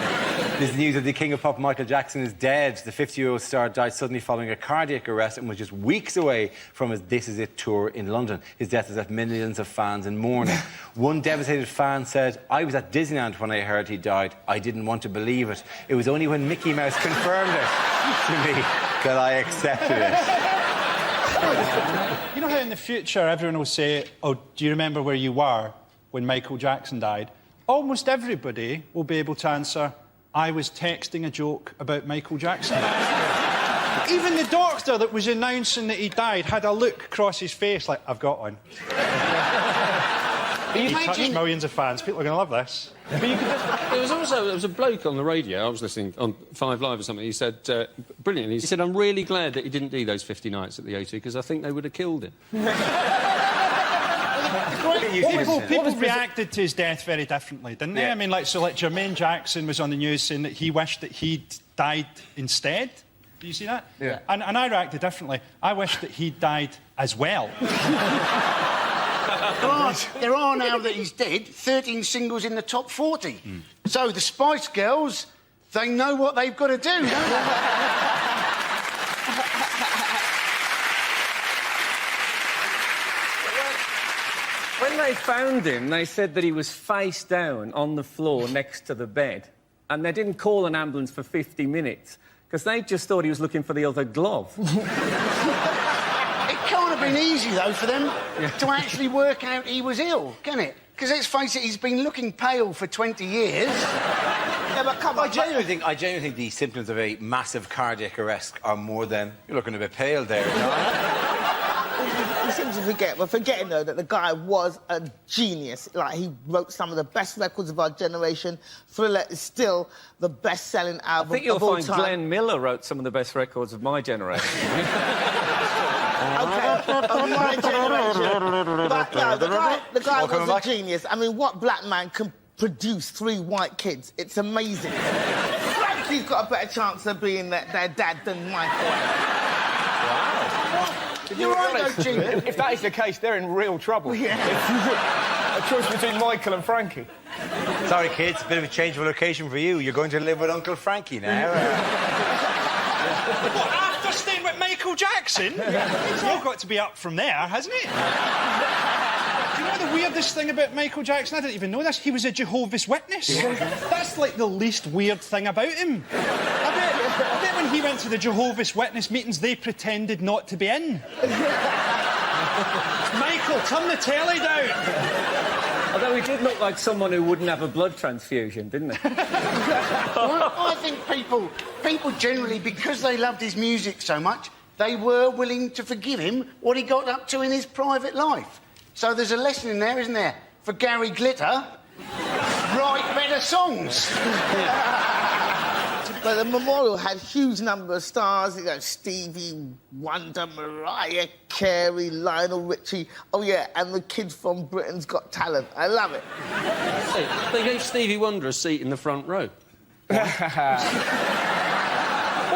This is the news of the King of Pop. Michael Jackson is dead. The 50-year-old star died suddenly following a cardiac arrest and was just weeks away from his This Is It tour in London. His death has left millions of fans in mourning. One devastated fan said, "I was at Disneyland when I heard he died. I didn't want to believe it. It was only when Mickey Mouse confirmed it to me that I accepted it." You know how in the future everyone will say, "Oh, do you remember where you were when Michael Jackson died?" Almost everybody will be able to answer, "I was texting a joke about Michael Jackson." Even the doctor that was announcing that he died had a look across his face like, "I've got one." He touched millions of fans. People are going to love this. There was a bloke on the radio, I was listening on 5 Live or something, he said, brilliantly, he said, "I'm really glad that he didn't do those 50 nights at the O2 because I think they would have killed him." People reacted to his death very differently, didn't they? I mean, like Jermaine Jackson was on the news saying that he wished that he'd died instead. Do you see that? Yeah. And I reacted differently. I wished that he'd died as well. There are, now that he's dead, 13 singles in the top 40. So the Spice Girls, they know what they've got to do, don't they? When they found him, they said that he was face down on the floor next to the bed. And they didn't call an ambulance for 50 minutes because they just thought he was looking for the other glove. It can't have been easy, though, for them to actually work out he was ill, can it? Because let's face it, he's been looking pale for 20 years. Yeah, but come on. I genuinely think the symptoms of a massive cardiac arrest are more than... You're looking a bit pale there, You seem to forget. We're forgetting, though, that the guy was a genius. Like, he wrote some of the best records of our generation. Thriller is still the best-selling album I think you'll of all find time. Glenn Miller wrote some of the best records of my generation. Of my generation. But, no, the guy was a genius. I mean, what black man can produce 3 white kids? It's amazing. Frankie he's got a better chance of being their dad than Michael. You're right, though, Gene. If that is the case, they're in real trouble. Yeah. A choice between Michael and Frankie. Sorry, kids, a bit of a change of location for you. You're going to live with Uncle Frankie now. What, after staying with Michael Jackson? It's all got to be up from there, hasn't it? Do you know the weirdest thing about Michael Jackson? I didn't even know this. He was a Jehovah's Witness. That's like the least weird thing about him. I bet when he went to the Jehovah's Witness meetings, they pretended not to be in. Michael, turn the telly down. Although he did look like someone who wouldn't have a blood transfusion, didn't he? I think people generally, because they loved his music so much, they were willing to forgive him what he got up to in his private life. So there's a lesson in there, isn't there? For Gary Glitter, write better songs. But the memorial had a huge number of stars. You know, Stevie Wonder, Mariah Carey, Lionel Richie. Oh, yeah, and the kids from Britain's Got Talent. I love it. Hey, they gave Stevie Wonder a seat in the front row.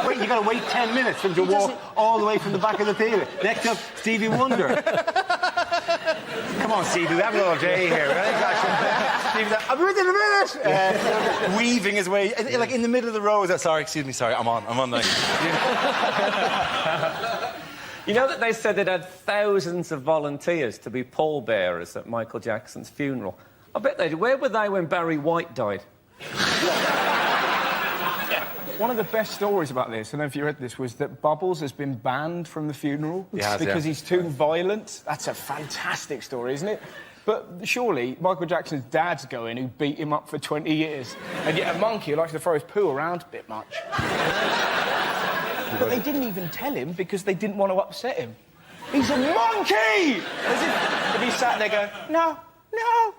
Wait, you got to wait 10 minutes for him to walk all the way from the back of the theatre. Next up, Stevie Wonder. Come on, Stevie, we haven't all day here, right? Stevie's like, I'll be with you in a minute. Weaving his way, like in the middle of the row. Sorry, excuse me, sorry, I'm on the... You know that they said they'd had thousands of volunteers to be pallbearers at Michael Jackson's funeral. I bet they did. Where were they when Barry White died? One of the best stories about this, I don't know if you read this, was that Bubbles has been banned from the funeral because he's too violent. That's a fantastic story, isn't it? But surely Michael Jackson's dad's going, who beat him up for 20 years, and yet a monkey who likes to throw his poo around a bit much. But they didn't even tell him because they didn't want to upset him. He's a monkey! As if he sat there going, no.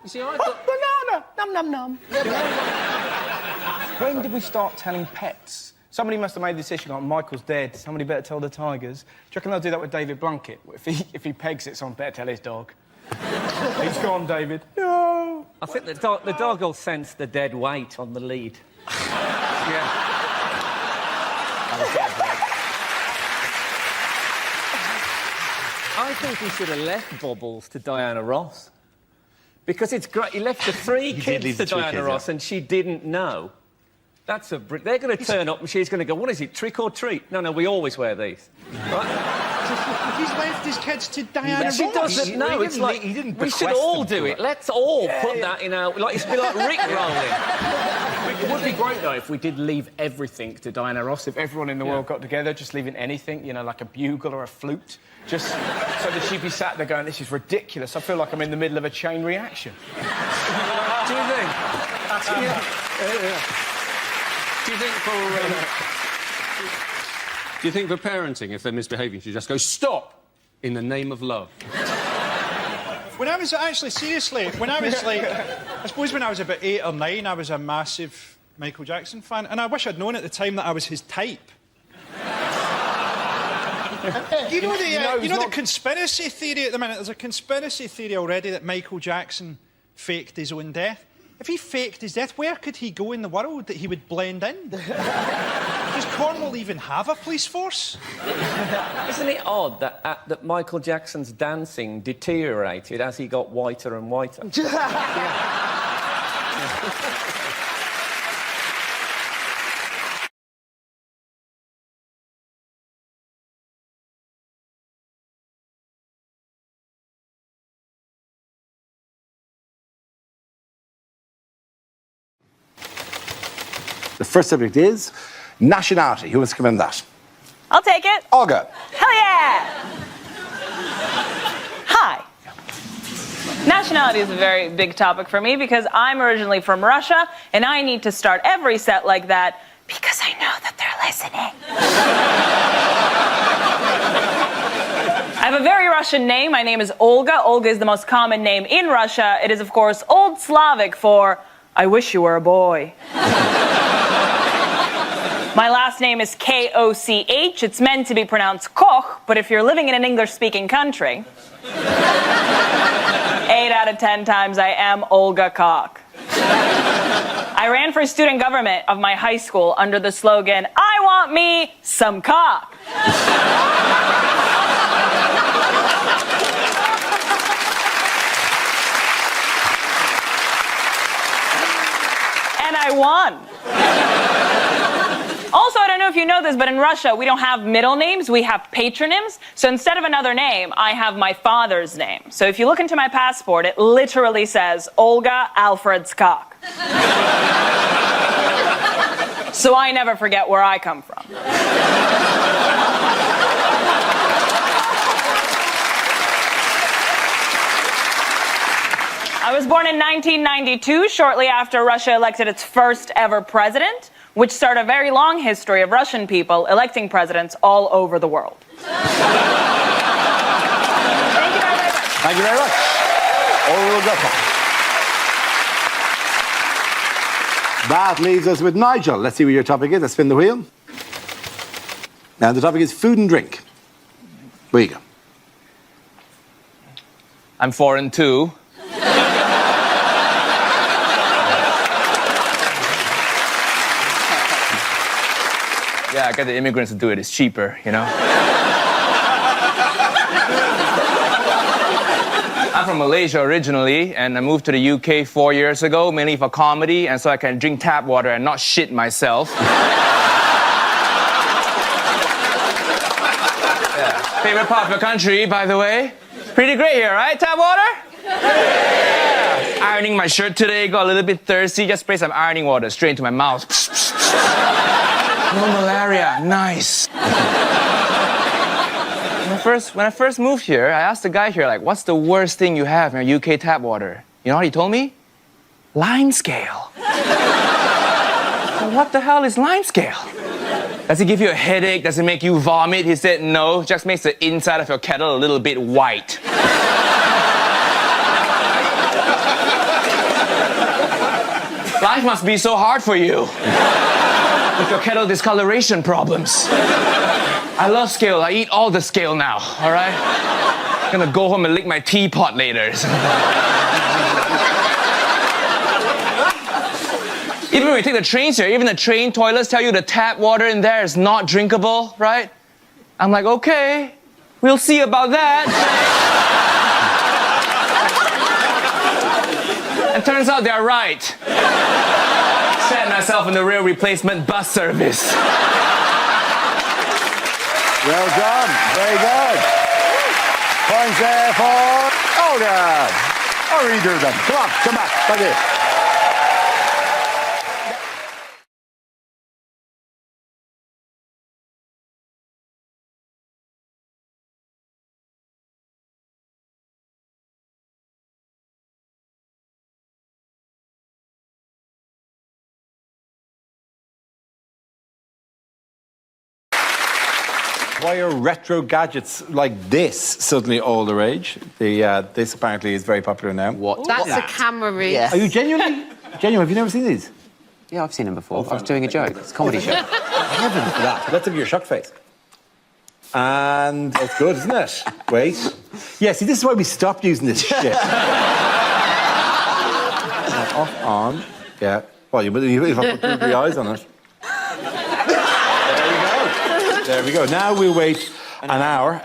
You see, banana, num, num. When did we start telling pets? Somebody must have made the decision, like, Michael's dead, somebody better tell the tigers. Do you reckon they'll do that with David Blunkett? If he pegs it, someone better tell his dog. He's gone, David. No! I think the dog will sense the dead weight on the lead. Yeah. I think he should have left Bubbles to Diana Ross. Because it's great. He left the three kids to Diana Ross and she didn't know. That's a... They're going to turn up and she's going to go, what is it, trick or treat? No, we always wear these. Right? He's left his kids to Diana Ross. She doesn't know. It's like, we should all do it. Let's all put that in our... Like, it's be like Rick-rolling. It would be great, though, if we did leave everything to Diana Ross, if everyone in the world got together, just leaving anything, you know, like a bugle or a flute, just so that she'd be sat there going, this is ridiculous. I feel like I'm in the middle of a chain reaction. Do you think? Do you think for parenting, if they're misbehaving, you just go, stop, in the name of love? When I was actually, seriously, when I was like, I suppose when I was about 8 or 9, I was a massive Michael Jackson fan, and I wish I'd known at the time that I was his type. You know the conspiracy theory at the minute? There's a conspiracy theory already that Michael Jackson faked his own death. If he faked his death, where could he go in the world that he would blend in? Does Cornwall even have a police force? Isn't it odd that Michael Jackson's dancing deteriorated as he got whiter and whiter? The first subject is nationality. Who wants to come in that? I'll take it. Olga. Hell yeah! Hi. Nationality is a very big topic for me because I'm originally from Russia and I need to start every set like that because I know that they're listening. I have a very Russian name. My name is Olga. Olga is the most common name in Russia. It is, of course, Old Slavic for I wish you were a boy. My last name is K-O-C-H. It's meant to be pronounced Koch, but if you're living in an English-speaking country, 8 out of 10 times I am Olga Koch. I I ran for student government of my high school under the slogan, I want me some cock. And I won. Also, I don't know if you know this, but in Russia, we don't have middle names, we have patronyms. So instead of another name, I have my father's name. So if you look into my passport, it literally says Olga Alfredskak. So I never forget where I come from. I was born in 1992, shortly after Russia elected its first ever president, which started a very long history of Russian people electing presidents all over the world. Thank you very much. Olga. That leaves us with Nigel. Let's see what your topic is. Let's spin the wheel. Now, the topic is food and drink. Where you go? I'm foreign too. Yeah, I got the immigrants to do it. It's cheaper, you know? I'm from Malaysia originally, and I moved to the UK 4 years ago, mainly for comedy, and so I can drink tap water and not shit myself. Yeah. Favorite part of the country, by the way. Pretty great here, right? Tap water? Yeah. Ironing my shirt today, got a little bit thirsty, just spray some ironing water straight into my mouth. No malaria, nice. When I first moved here, I asked the guy here, like, what's the worst thing you have in your UK tap water? You know what he told me? Lime scale. Well, what the hell is lime scale? Does it give you a headache? Does it make you vomit? He said, no, it just makes the inside of your kettle a little bit white. Life must be so hard for you. With your kettle discoloration problems. I love scale. I eat all the scale now, all right? I'm gonna go home and lick my teapot later. Even when you take the trains here, even the train toilets tell you the tap water in there is not drinkable, right? I'm like, okay, we'll see about that. And turns out they're right. Set myself in the real replacement bus service. Well done. Very good. Points there for Olga. Or either of them. Come on, come back. Thank you. Why are retro gadgets like this suddenly all the rage? This apparently is very popular now. What? That's a camera rig. Yes. Are you genuinely? Have you never seen these? Yeah, I've seen them before. I was doing a joke. It's a comedy show. Heaven for that. Let's have your shocked face. And it's good, isn't it? Wait. Yeah, see, this is why we stopped using this shit. Off, on. Yeah. Well, if I put the eyes on it. There we go. Now we'll wait an hour.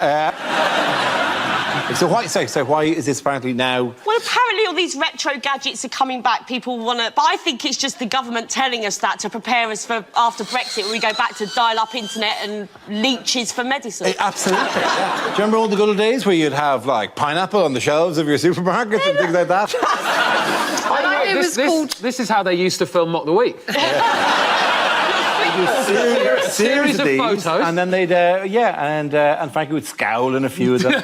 So why is this apparently now? Well, apparently all these retro gadgets are coming back. People want to... But I think it's just the government telling us that to prepare us for after Brexit, when we go back to dial-up internet and leeches for medicine. Absolutely. Yeah. Do you remember all the good old days where you'd have, like, pineapple on the shelves of your supermarkets and things like that? This is how they used to film Mock the Week. Series of these, photos, and then they'd and Frankie would scowl in a few of them.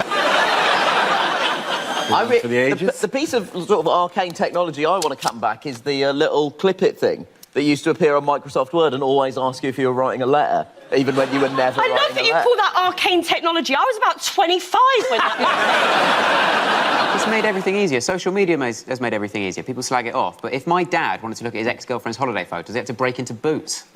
For the ages. The piece of sort of arcane technology I want to come back is the little clip-it thing that used to appear on Microsoft Word and always ask you if you were writing a letter, even when you were never writing a letter. I love that you call that arcane technology. I was about 25 when that... It's made everything easier. Social media has made everything easier. People slag it off. But if my dad wanted to look at his ex-girlfriend's holiday photos, he had to break into Boots.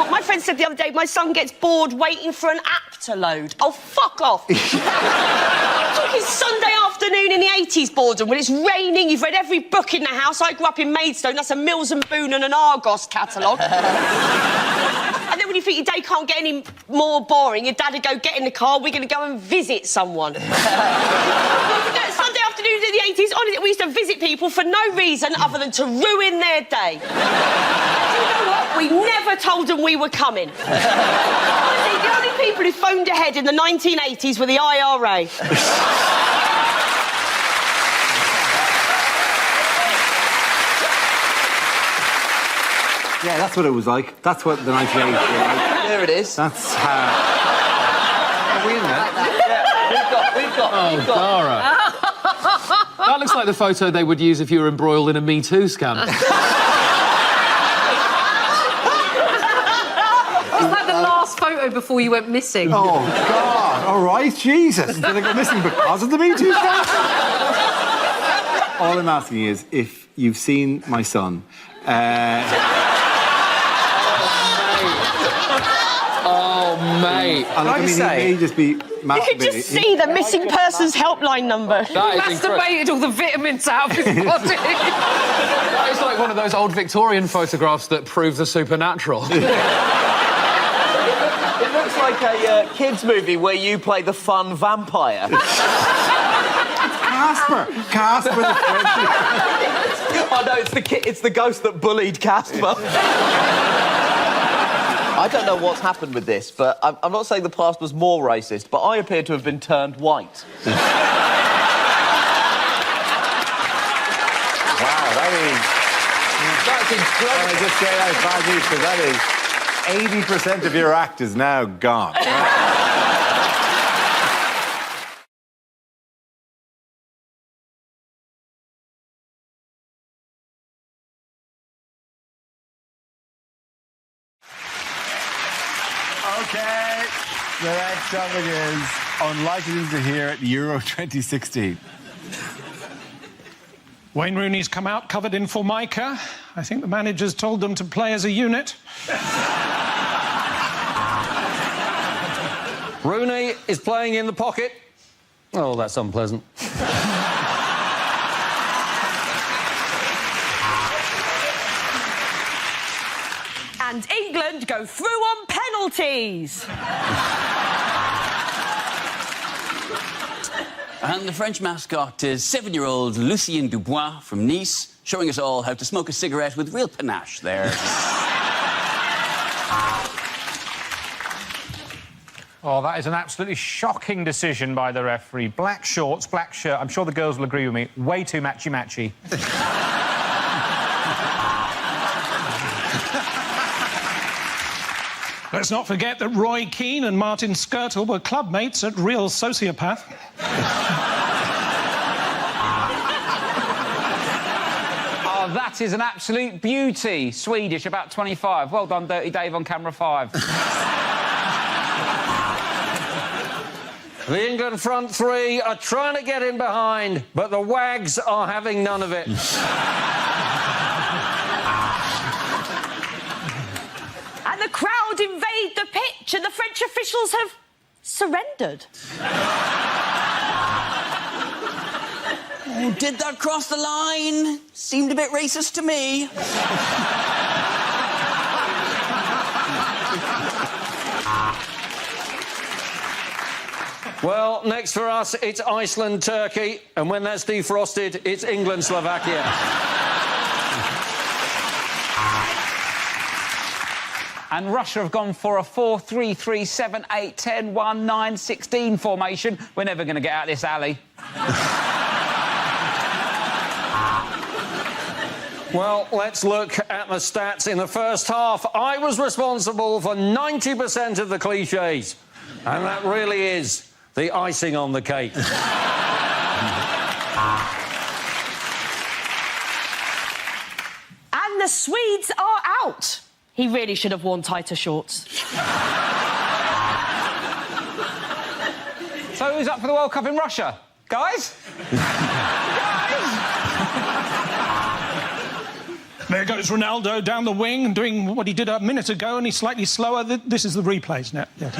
My friend said the other day, my son gets bored waiting for an app to load. Oh, fuck off. I'm talking Sunday afternoon in the 80s boredom when it's raining, you've read every book in the house. I grew up in Maidstone, that's a Mills and Boon and an Argos catalogue. And then when you think your day can't get any more boring, your dad would go, get in the car, we're going to go and visit someone. Sunday afternoons in the 80s, honestly, we used to visit people for no reason other than to ruin their day. And you know what? We never told them we were coming. Honestly, the only people who phoned ahead in the 1980s were the IRA. Yeah, that's what it was like. That's what the 1980s were like. There it is. That's how... Are we in there? We've got. Dara. That looks like the photo they would use if you were embroiled in a Me Too scandal. It's like the last photo before you went missing. Oh, God. All right, Jesus. Did I go missing because of the Me Too scandal? All I'm asking is if you've seen my son... Oh, mate. Can I just say... He may just be You can just see the missing persons helpline number. That is masturbated all the vitamins out of his body. That is like one of those old Victorian photographs that prove the supernatural. It looks like a kids' movie where you play the fun vampire. Casper the French. Oh, no, it's the ghost that bullied Casper. I don't know what's happened with this, but I'm not saying the past was more racist, but I appear to have been turned white. Wow, That's incredible. I just say that's bad news, because that is 80% of your act is now gone. Okay, the next topic is unlikely to hear at Euro 2016. Wayne Rooney's come out covered in Formica. I think the managers told them to play as a unit. Rooney is playing in the pocket. Oh, that's unpleasant. And England go through on penalties. And the French mascot is 7-year-old Lucien Dubois from Nice, showing us all how to smoke a cigarette with real panache there. Oh, that is an absolutely shocking decision by the referee. Black shorts, black shirt. I'm sure the girls will agree with me. Way too matchy-matchy. Let's not forget that Roy Keane and Martin Skirtle were club mates at Real Sociopath. Oh, that is an absolute beauty. Swedish, about 25. Well done, Dirty Dave on camera 5. The England front three are trying to get in behind, but the Wags are having none of it. And the crowd invade the pitch and the French officials have surrendered. Oh, did that cross the line? Seemed a bit racist to me. Well, next for us, it's Iceland-Turkey, and when that's defrosted, it's England-Slovakia. And Russia have gone for a 4-3-3-7-8-10-1-9-16 formation. We're never going to get out of this alley. Well, let's look at the stats in the first half. I was responsible for 90% of the cliches, and that really is the icing on the cake. And the Swedes are out. He really should have worn tighter shorts. So who's up for the World Cup in Russia? Guys? There goes Ronaldo down the wing, doing what he did a minute ago, and he's slightly slower. This is the replays now. Yes.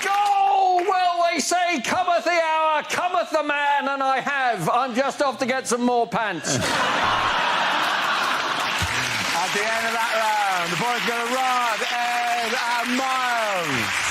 Oh, well, they say, cometh the hour, cometh the man, and I have. I'm just off to get some more pants. At the end of that round, the boys got a rod, Ed and Miles.